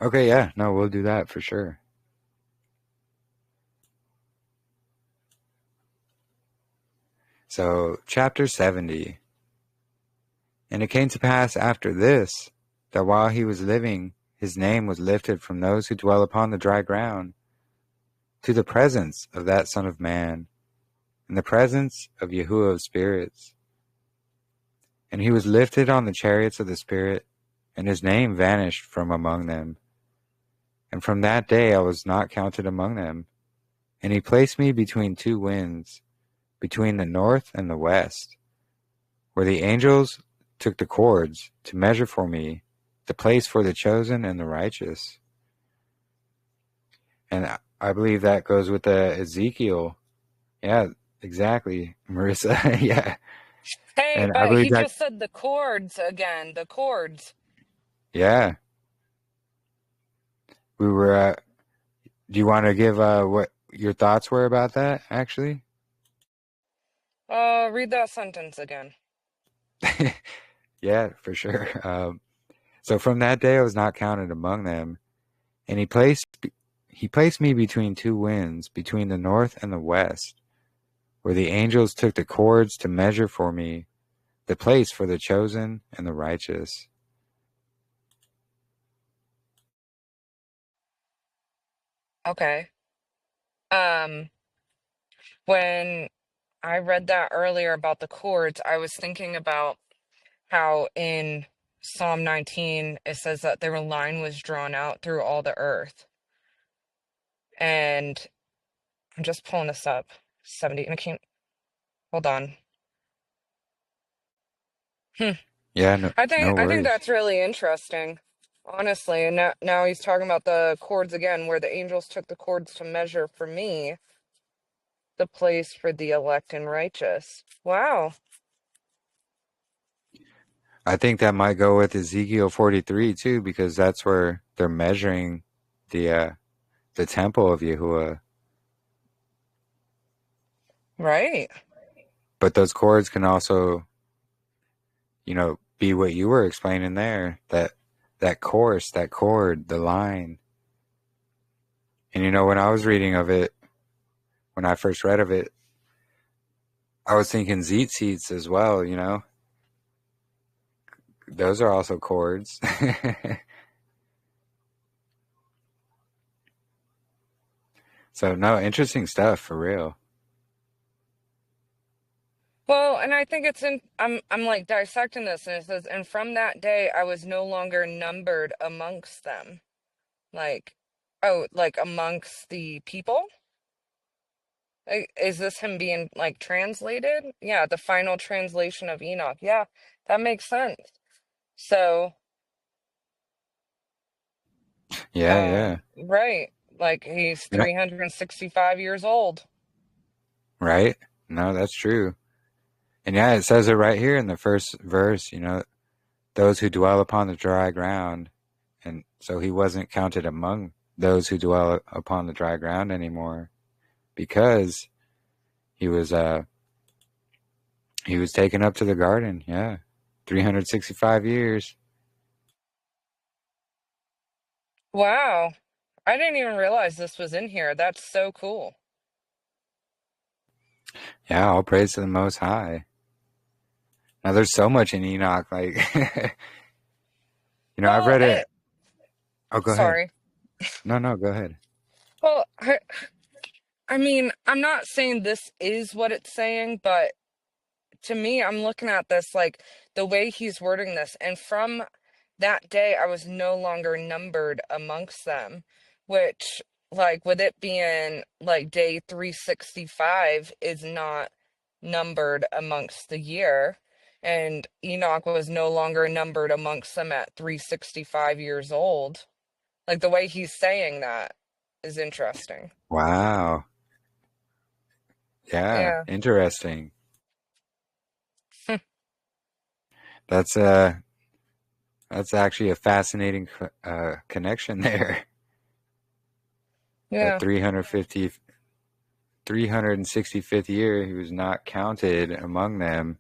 Okay, yeah, no, we'll do that for sure. So, chapter 70. And it came to pass after this, that while he was living, his name was lifted from those who dwell upon the dry ground, to the presence of that Son of Man, in the presence of Yahuah of spirits. And he was lifted on the chariots of the Spirit, and his name vanished from among them. And from that day I was not counted among them. And he placed me between two winds, between the north and the west, where the angels took the cords to measure for me the place for the chosen and the righteous. And I believe that goes with the Ezekiel. Yeah, exactly, Marissa. Yeah. Hey, And I but believe he that, just said the chords again, the chords. yeah. We were, do you want to give what your thoughts were about that, actually? Read that sentence again. Yeah, for sure. So from that day I was not counted among them, and he placed me between two winds, between the north and the west, where the angels took the cords to measure for me the place for the chosen and the righteous. Okay. When I read that earlier about the chords, I was thinking about how in Psalm 19 it says that their line was drawn out through all the earth. And I'm just pulling this up. 70, and I can't, hold on. Yeah, no I think worries. that's really interesting, honestly. And now he's talking about the chords again, where the angels took the chords to measure for me the place for the elect and righteous. Wow. I think that might go with Ezekiel 43 too, because that's where they're measuring the temple of Yahuah. Right. But those cords can also, be what you were explaining there, that course, that chord, the line. And when I was reading of it, when I first read of it, I was thinking seats as well, Those are also chords. So, no, interesting stuff, for real. Well, and I think I'm like dissecting this, and it says, and from that day I was no longer numbered amongst them. Like, oh, like amongst the people? Is this him being like translated? Yeah, the final translation of Enoch. Yeah, that makes sense. So, Yeah, yeah. right, like he's You know, 365 years old. right? No, that's true. And yeah, it says it right here in the first verse, those who dwell upon the dry ground. And so he wasn't counted among those who dwell upon the dry ground anymore because he was taken up to the garden. Yeah. 365 years. Wow, I didn't even realize this was in here. That's so cool. Yeah, all praise to the Most High. Now there's so much in Enoch, like I've Well, read it. Oh, go ahead. sorry. No, go ahead. Well, I mean, I'm not saying this is what it's saying, but to me, I'm looking at this like the way he's wording this, and from that day I was no longer numbered amongst them, which, like, with it being like day 365 is not numbered amongst the year, and Enoch was no longer numbered amongst them at 365 years old. Like, the way he's saying that is interesting. Wow. Yeah, Yeah. interesting. That's actually a fascinating connection there. That Yeah. 365th year, he was not counted among them,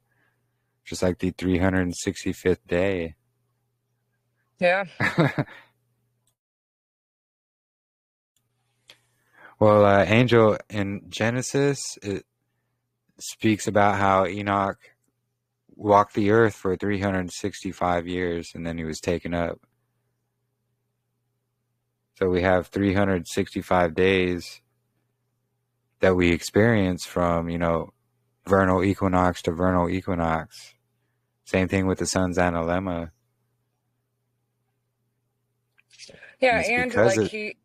just like the 365th day. Yeah. Well, Angel, in Genesis, it speaks about how Enoch walked the earth for 365 years and then he was taken up. So we have 365 days that we experience from, vernal equinox to vernal equinox. Same thing with the sun's analemma. Yeah, And it's and because like it... he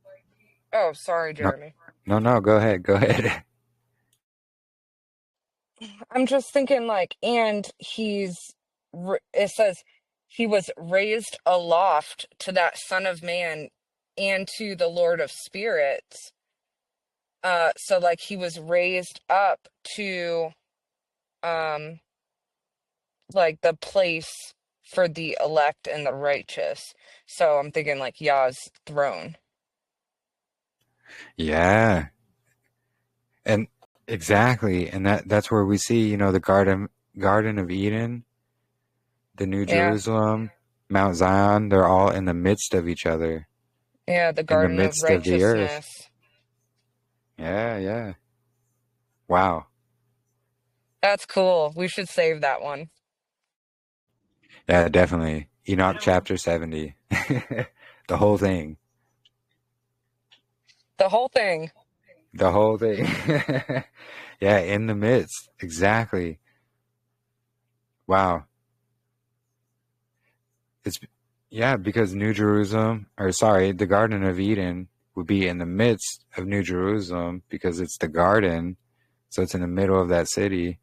Oh, sorry, No, Jeremy. no, go ahead. I'm just thinking, like, and it says he was raised aloft to that Son of Man and to the Lord of Spirits. So like he was raised up to um like the place for the elect and the righteous. So I'm thinking like Yah's throne. Yeah. And exactly. And that's where we see, the Garden of Eden, the New Yeah. Jerusalem, Mount Zion, they're all in the midst of each other, Yeah, the in the garden of midst of the earth. righteousness. Yeah. Wow. That's cool. We should save that one. Yeah, definitely. Enoch chapter 70. The whole thing. The whole thing. The whole thing. Yeah, in the midst. Exactly. Wow. Because the Garden of Eden would be in the midst of New Jerusalem because it's the garden. So it's in the middle of that city,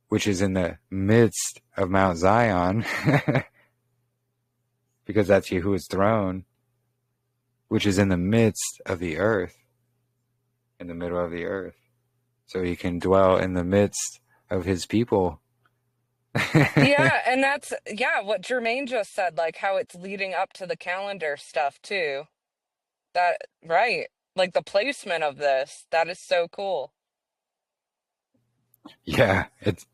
which is in the midst of Mount Zion because that's Yahuah's throne, which is in the midst of the earth, in the middle of the earth. So he can dwell in the midst of his people. Yeah, and that's what Jermaine just said, like how it's leading up to the calendar stuff too. That right. Like the placement of this. That is so cool. Yeah, it's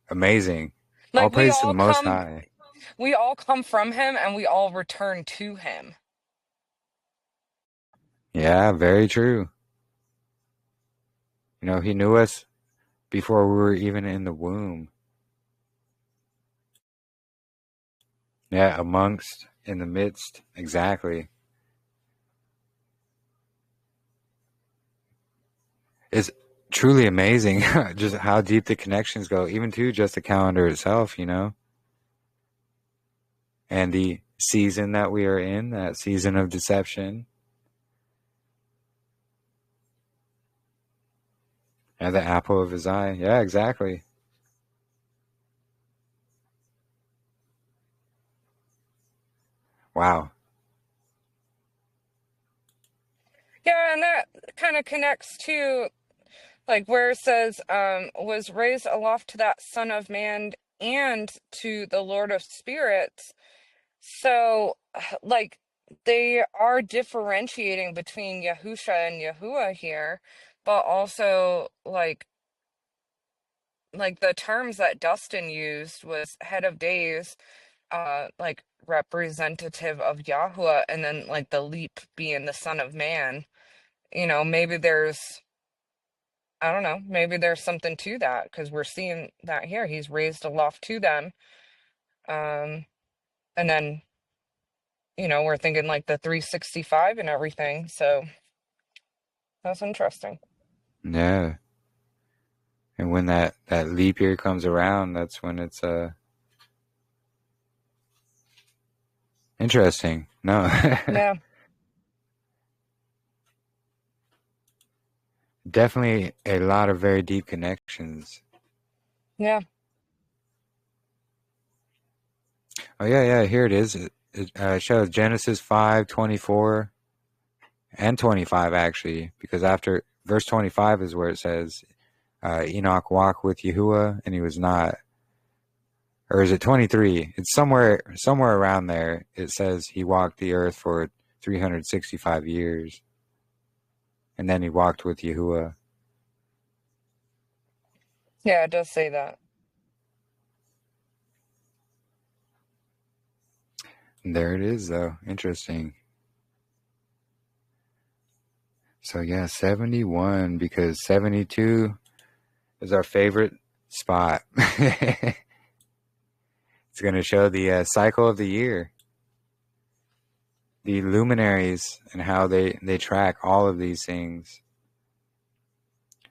amazing. All Like praise to the Most High. we all come from him and we all return to him. Yeah, very true. He knew us before we were even in the womb. Yeah, amongst, in the midst, exactly. It's truly amazing just how deep the connections go, even to just the calendar itself, and the season that we are in, that season of deception. Yeah, the apple of his eye. Yeah, exactly. Wow. Yeah, and that kind of connects to like where it says, was raised aloft to that Son of Man and to the Lord of Spirits. So, like, they are differentiating between Yahusha and Yahuwah here, but also like the terms that Dustin used was head of days, like representative of Yahuwah, and then like the leap being the Son of Man. Maybe there's, I don't know, maybe there's something to that because we're seeing that here. He's raised aloft to them. And then, we're thinking like the 365 and everything. So that's interesting. Yeah. And when that leap year comes around, that's when it's interesting. No. Yeah. Definitely a lot of very deep connections. Yeah. Oh, yeah, here it is. It shows Genesis 5:24 and 25, actually, because after verse 25 is where it says, Enoch walked with Yahuah, and he was not. Or is it 23? It's somewhere around there. It says he walked the earth for 365 years, and then he walked with Yahuah. Yeah, it does say that. And there it is, though. Interesting. So, yeah, 71, because 72 is our favorite spot. It's going to show the cycle of the year, the luminaries, and how they track all of these things.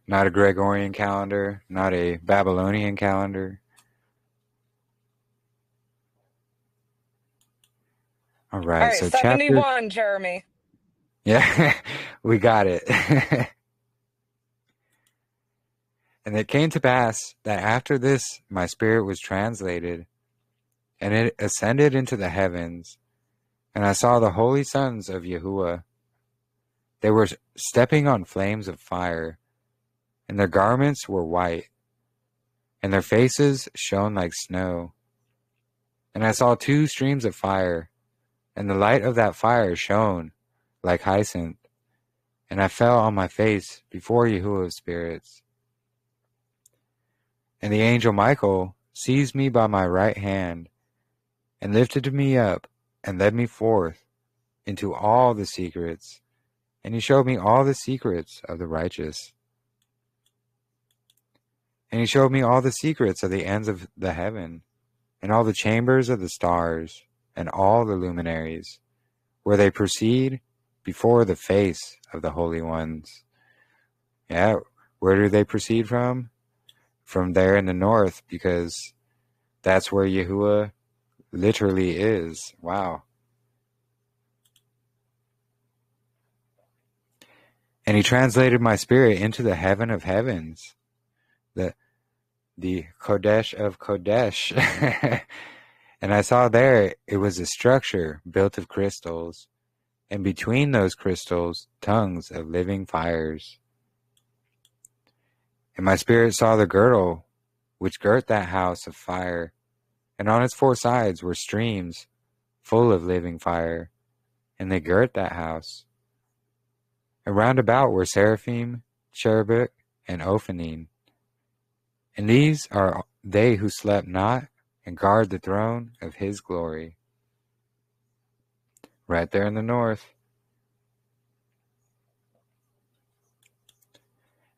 Not a Gregorian calendar, not a Babylonian calendar. All All right, right, so chapter... 71, Jeremy. Yeah, we got it. And it came to pass that after this my spirit was translated, and it ascended into the heavens, and I saw the holy sons of Yahuwah. They were stepping on flames of fire, and their garments were white, and their faces shone like snow. And I saw 2 streams of fire, and the light of that fire shone like hyacinth, and I fell on my face before Yahuwah's spirits. And the angel Michael seized me by my right hand, and lifted me up, and led me forth into all the secrets, and he showed me all the secrets of the righteous. And he showed me all the secrets of the ends of the heaven, and all the chambers of the stars, and all the luminaries, where they proceed before the face of the holy ones. Yeah, where do they proceed from? From there in the north, because that's where Yahuwah literally is. Wow. And he translated my spirit into the heaven of heavens, the Kodesh of Kodesh. And I saw there it was a structure built of crystals, and between those crystals tongues of living fires. And my spirit saw the girdle which girt that house of fire, and on its 4 sides were streams full of living fire, and they girt that house. And round about were seraphim, cherubic, and ophanim. And these are they who slept not, and guard the throne of his glory. Right there in the north.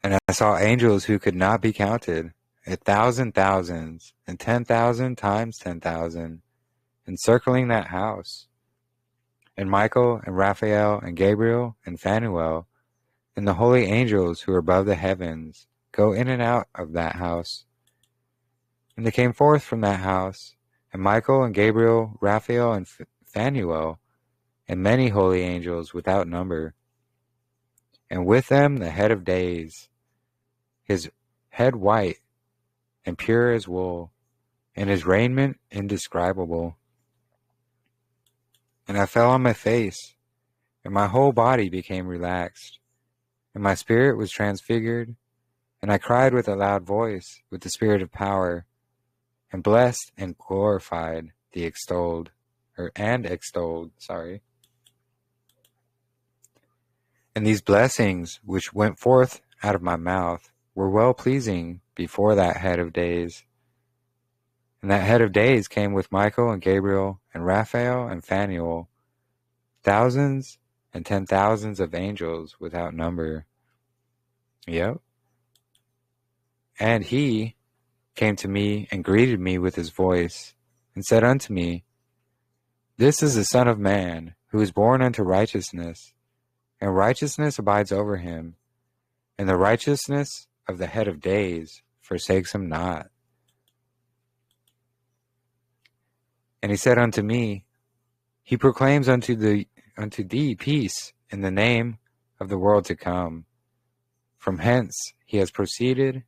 And I saw angels who could not be counted, 1,000 thousands, and 10,000 times 10,000, encircling that house. And Michael, and Raphael, and Gabriel, and Phanuel, and the holy angels who are above the heavens, go in and out of that house. And they came forth from that house, and Michael, and Gabriel, Raphael, and Phanuel, and many holy angels without number. And with them the head of days. his head white and pure as wool, and his raiment indescribable. And I fell on my face, and my whole body became relaxed, and my spirit was transfigured, and I cried with a loud voice with the spirit of power, and blessed and glorified the extolled. And these blessings which went forth out of my mouth were well pleasing before that head of days. And that head of days came with Michael and Gabriel and Raphael and Phanuel, thousands and 10,000s of angels without number. Yep. And he came to me and greeted me with his voice, and said unto me, This is the Son of Man, who is born unto righteousness, and righteousness abides over him, and the righteousness of the head of days forsakes him not. And he said unto me, He proclaims unto thee peace in the name of the world to come. From hence he has proceeded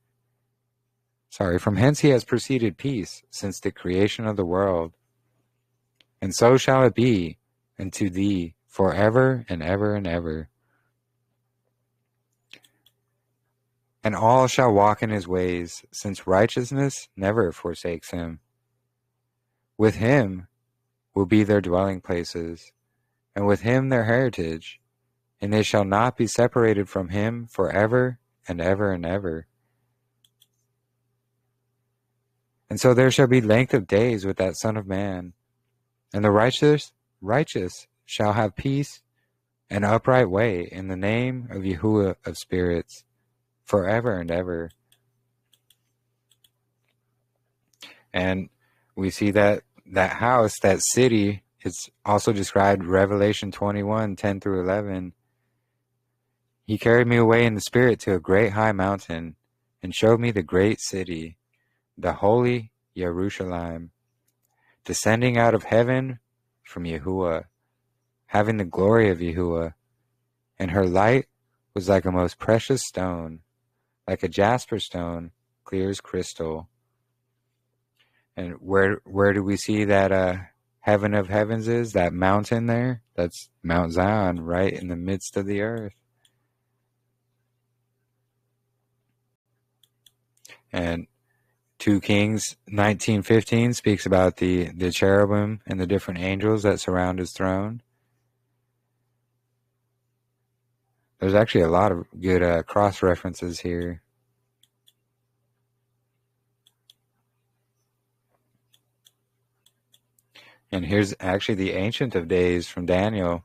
peace since the creation of the world. And so shall it be unto thee forever and ever and ever. And all shall walk in his ways, since righteousness never forsakes him. With him will be their dwelling places, and with him their heritage, and they shall not be separated from him forever and ever and ever. And so there shall be length of days with that Son of Man, and the righteous shall have peace and upright way in the name of Yahuah of spirits, forever and ever. And we see that house, that city, it's also described Revelation 21, 10 through 11. He carried me away in the spirit to a great high mountain, and showed me the great city, the holy Jerusalem, descending out of heaven from Yahuah, having the glory of Yahuah. And her light was like a most precious stone, like a jasper stone, clear as crystal. And where do we see that heaven of heavens is? That mountain there? That's Mount Zion, right in the midst of the earth. And 2 Kings 19:15 speaks about the cherubim and the different angels that surround his throne. There's actually a lot of good cross references here. And here's actually the Ancient of Days from Daniel.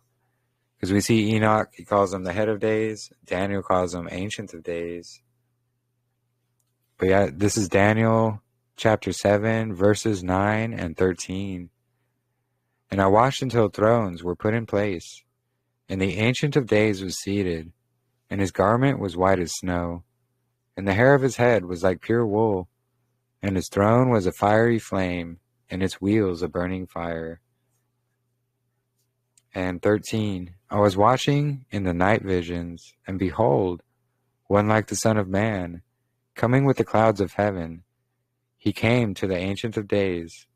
Because we see Enoch, he calls him the head of days. Daniel calls him Ancient of Days. But yeah, this is Daniel chapter 7, verses 9 and 13. And I watched until thrones were put in place, and the Ancient of Days was seated, and his garment was white as snow, and the hair of his head was like pure wool, and his throne was a fiery flame, and its wheels a burning fire. And 13, I was watching in the night visions, and behold, one like the Son of Man, coming with the clouds of heaven. He came to the Ancient of Days,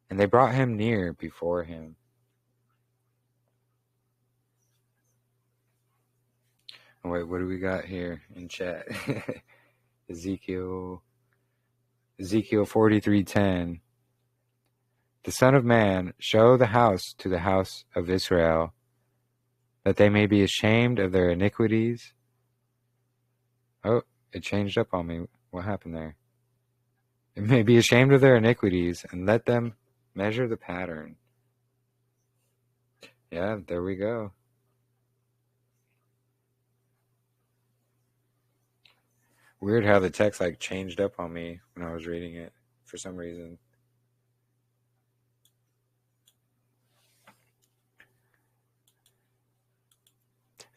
and they brought him near before him. Wait, what do we got here in chat? Ezekiel 43:10. The Son of Man, show the house to the house of Israel, that they may be ashamed of their iniquities. Oh, it changed up on me. What happened there? They may be ashamed of their iniquities, and let them measure the pattern. Yeah, there we go. Weird how the text changed up on me when I was reading it for some reason.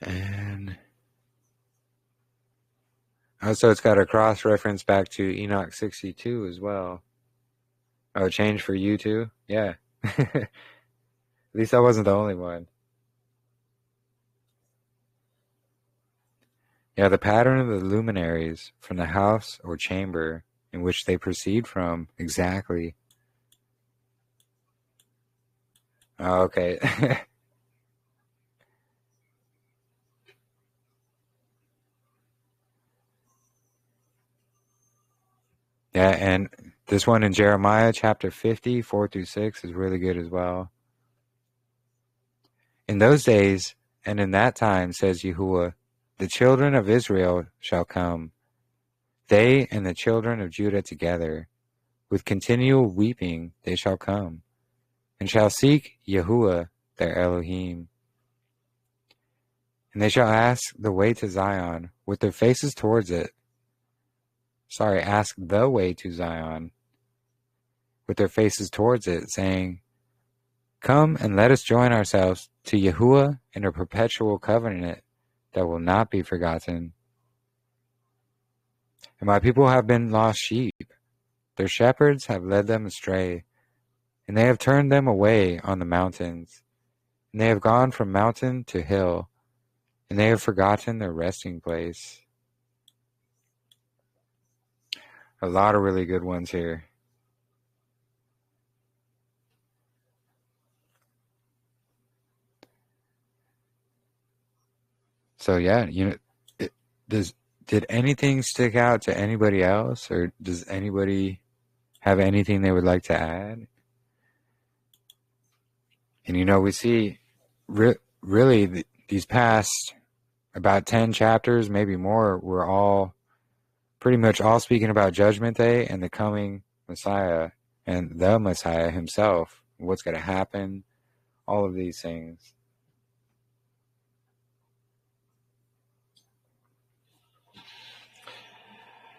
And also it's got a cross-reference back to Enoch 62 as well. Oh, change for you too? Yeah. At least I wasn't the only one. Yeah, the pattern of the luminaries from the house or chamber in which they proceed from. Exactly. Oh, okay. Yeah, and this one in Jeremiah chapter 50, 4 through 6 is really good as well. In those days and in that time, says Yahuah, the children of Israel shall come, they and the children of Judah together. With continual weeping they shall come, and shall seek Yahuah their Elohim. And they shall ask the way to Zion, with their faces towards it. Ask the way to Zion, with their faces towards it, saying, come and let us join ourselves to Yahuah in a perpetual covenant that will not be forgotten. And my people have been lost sheep. Their shepherds have led them astray, and they have turned them away on the mountains. And they have gone from mountain to hill, and they have forgotten their resting place. A lot of really good ones here. So yeah, did anything stick out to anybody else, or does anybody have anything they would like to add? And we see really these past about 10 chapters, maybe more, we're all pretty much all speaking about Judgment Day and the coming Messiah and the Messiah himself, what's going to happen, all of these things.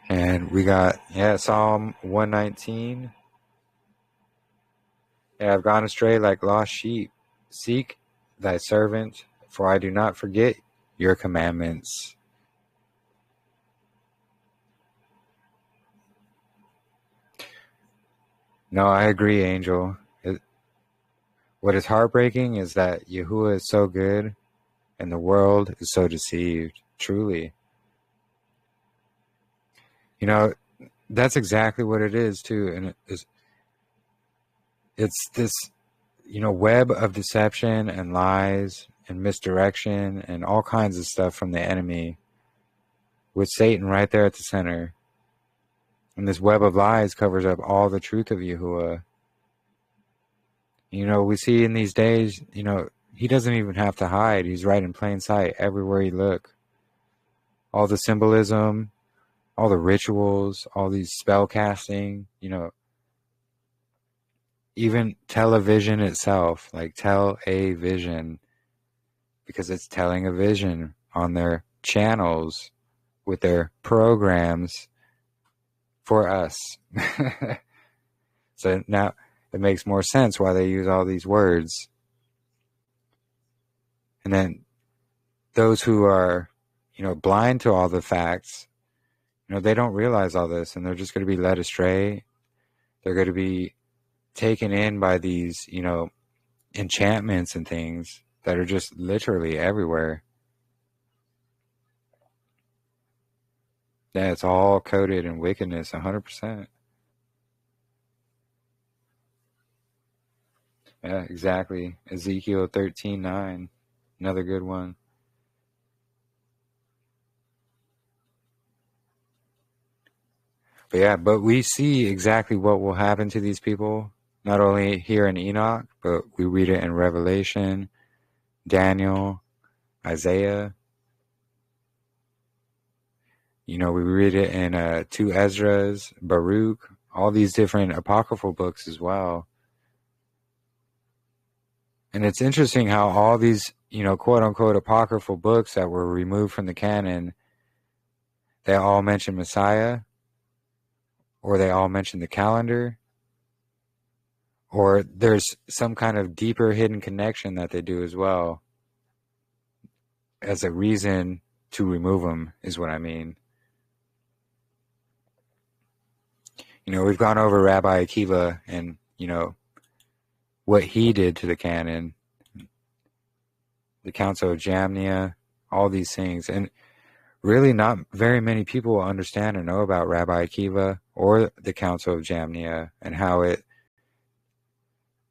And we got, Psalm 119. Yeah, I've gone astray like lost sheep. Seek thy servant, for I do not forget your commandments. No, I agree, Angel. What is heartbreaking is that Yahuah is so good and the world is so deceived, truly. That's exactly what it is, too. And it's this, web of deception and lies and misdirection and all kinds of stuff from the enemy, with Satan right there at the center. And this web of lies covers up all the truth of Yahuah. We see in these days, he doesn't even have to hide. He's right in plain sight everywhere you look. All the symbolism, all the rituals, all these spell casting, even television itself, like tell a vision, because it's telling a vision on their channels with their programs for us. So now it makes more sense why they use all these words. And then those who are, blind to all the facts, they don't realize all this, and they're just going to be led astray. They're going to be taken in by these, enchantments and things that are just literally everywhere. Yeah, it's all coated in wickedness, 100%. Yeah, exactly. Ezekiel 13:9, another good one. But we see exactly what will happen to these people, not only here in Enoch, but we read it in Revelation, Daniel, Isaiah. We read it in 2 Ezras, Baruch, all these different apocryphal books as well. And it's interesting how all these, quote-unquote apocryphal books that were removed from the canon, they all mention Messiah, or they all mention the calendar, or there's some kind of deeper hidden connection that they do as well as a reason to remove them, is what I mean. We've gone over Rabbi Akiva and, what he did to the canon, the Council of Jamnia, all these things. And really not very many people understand or know about Rabbi Akiva or the Council of Jamnia, and how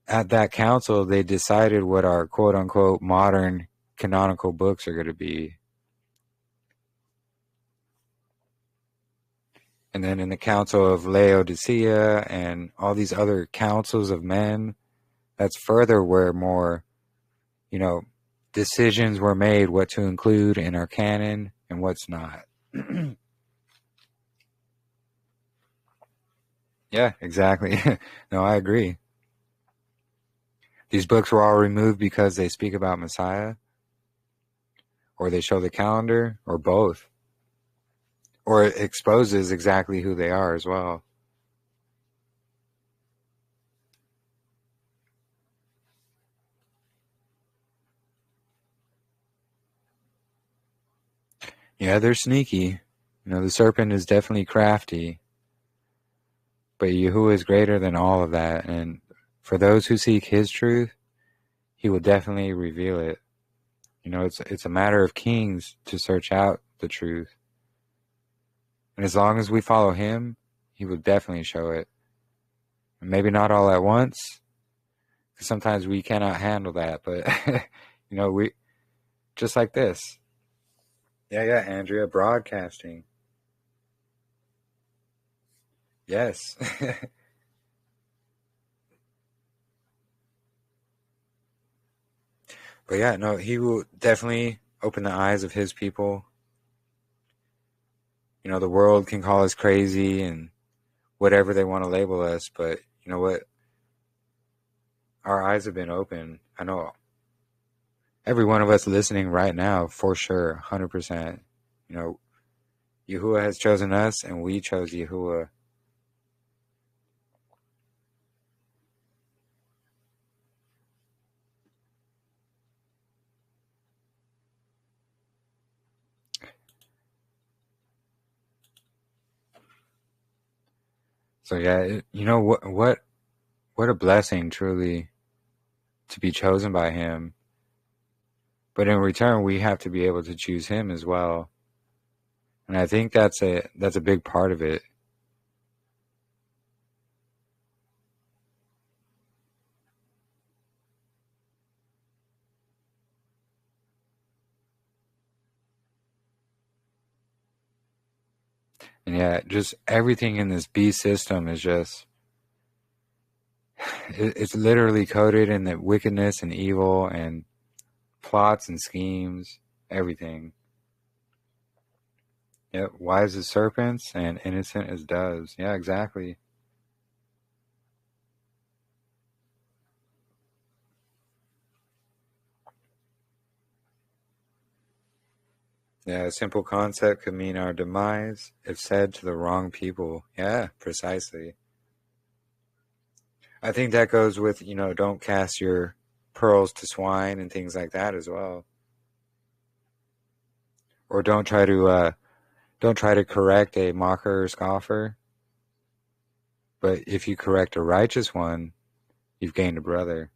at that council they decided what our quote-unquote modern canonical books are going to be. And then in the Council of Laodicea and all these other councils of men, that's further where more, decisions were made what to include in our canon and what's not. Yeah, exactly. No, I agree. These books were all removed because they speak about Messiah, or they show the calendar, or both. Or it exposes exactly who they are as well. Yeah, they're sneaky. The serpent is definitely crafty. But Yahuah is greater than all of that. And for those who seek his truth, he will definitely reveal it. It's a matter of kings to search out the truth. And as long as we follow him, he will definitely show it. And maybe not all at once, because sometimes we cannot handle that. But, we just like this. Yeah, Andrea, broadcasting. Yes. But yeah, no, he will definitely open the eyes of his people. The world can call us crazy and whatever they want to label us, but you know what? Our eyes have been open. I know every one of us listening right now, for sure, 100%. Yahuah has chosen us, and we chose Yahuah. So yeah, what a blessing, truly, to be chosen by him. But in return, we have to be able to choose him as well. And I think that's a big part of it. And yeah, just everything in this beast system is just, it's literally coated in the wickedness and evil and plots and schemes, everything. Yeah, wise as serpents and innocent as doves. Yeah, exactly. Yeah, a simple concept could mean our demise if said to the wrong people. Yeah, precisely. I think that goes with, don't cast your pearls to swine and things like that as well. Or don't try to correct a mocker or scoffer. But if you correct a righteous one, you've gained a brother.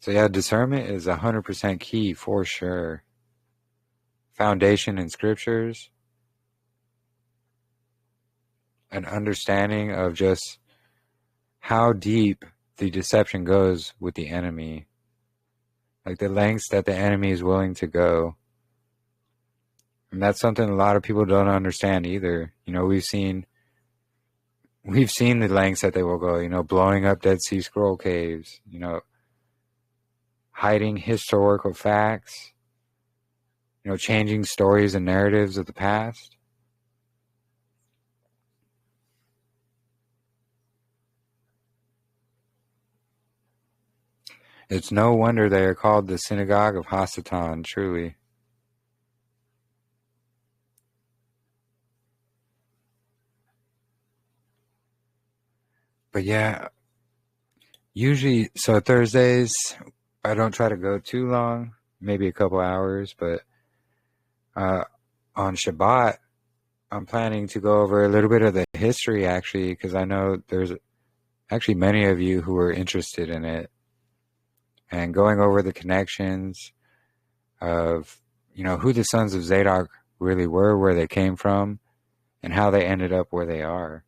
So yeah, discernment is 100% key for sure. Foundation in scriptures. An understanding of just how deep the deception goes with the enemy. Like the lengths that the enemy is willing to go. And that's something a lot of people don't understand either. We've seen the lengths that they will go, blowing up Dead Sea Scroll caves, hiding historical facts, changing stories and narratives of the past. It's no wonder they are called the synagogue of Hasatan, truly. But yeah, usually, so Thursdays, I don't try to go too long, maybe a couple hours, but on Shabbat, I'm planning to go over a little bit of the history, actually, because I know there's actually many of you who are interested in it. and going over the connections of, who the sons of Zadok really were, where they came from, and how they ended up where they are.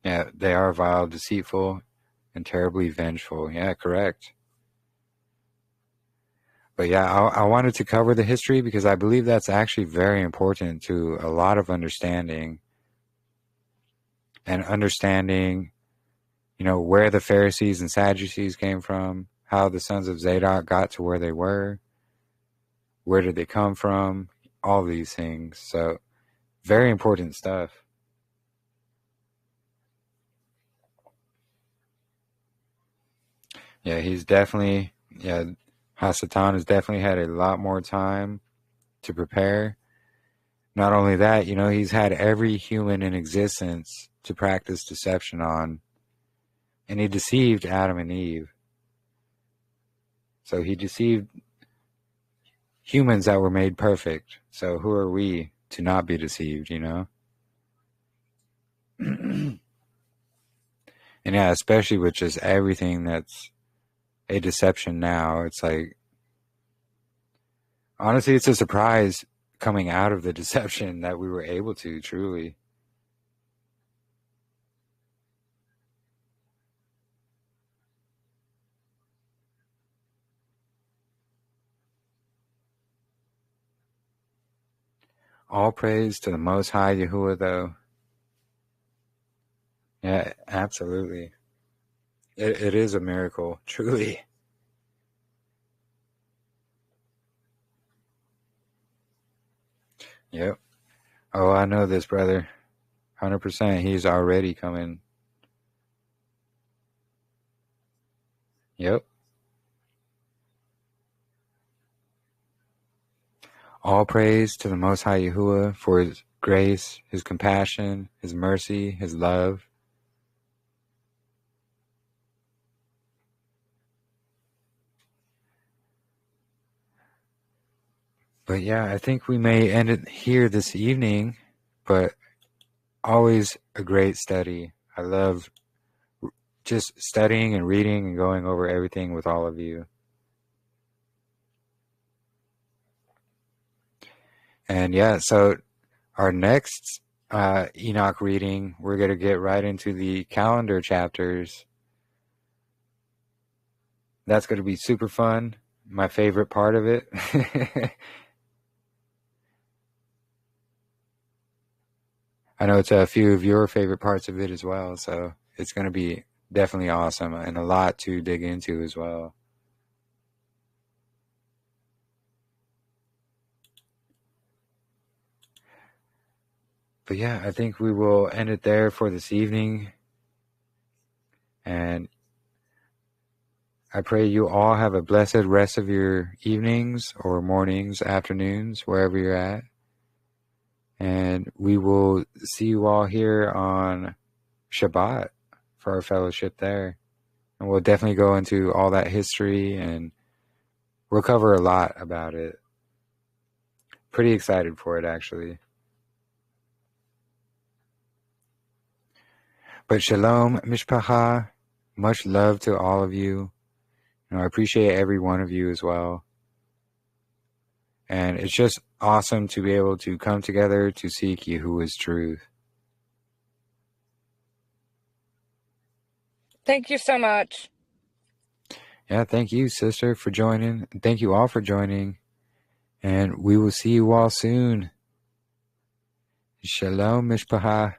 Yeah, they are vile, deceitful, and terribly vengeful. Yeah, correct. But yeah, I wanted to cover the history because I believe that's actually very important to a lot of understanding. And understanding, where the Pharisees and Sadducees came from, how the sons of Zadok got to where they were, where did they come from, all these things. So, very important stuff. Yeah, Hasatan has definitely had a lot more time to prepare. Not only that, he's had every human in existence to practice deception on. And he deceived Adam and Eve. So he deceived humans that were made perfect. So who are we to not be deceived, And yeah, especially with just everything that's a deception now. It's like, honestly, it's a surprise coming out of the deception that we were able to, truly. All praise to the Most High Yahuah, though. Yeah, absolutely. It is a miracle, truly. Yep. Oh, I know this, brother. 100%. He's already coming. Yep. All praise to the Most High Yahuah for His grace, His compassion, His mercy, His love. But yeah, I think we may end it here this evening, but always a great study. I love just studying and reading and going over everything with all of you. And yeah, so our next Enoch reading, we're going to get right into the calendar chapters. That's going to be super fun. My favorite part of it. I know it's a few of your favorite parts of it as well, so it's going to be definitely awesome and a lot to dig into as well. But yeah, I think we will end it there for this evening. And I pray you all have a blessed rest of your evenings or mornings, afternoons, wherever you're at. And we will see you all here on Shabbat for our fellowship there. And we'll definitely go into all that history and we'll cover a lot about it. Pretty excited for it, actually. But Shalom, Mishpacha. Much love to all of you. I appreciate every one of you as well. And it's just awesome to be able to come together to seek Yahuah's truth. Thank you so much. Yeah, thank you, sister, for joining. Thank you all for joining. And we will see you all soon. Shalom, Mishpacha.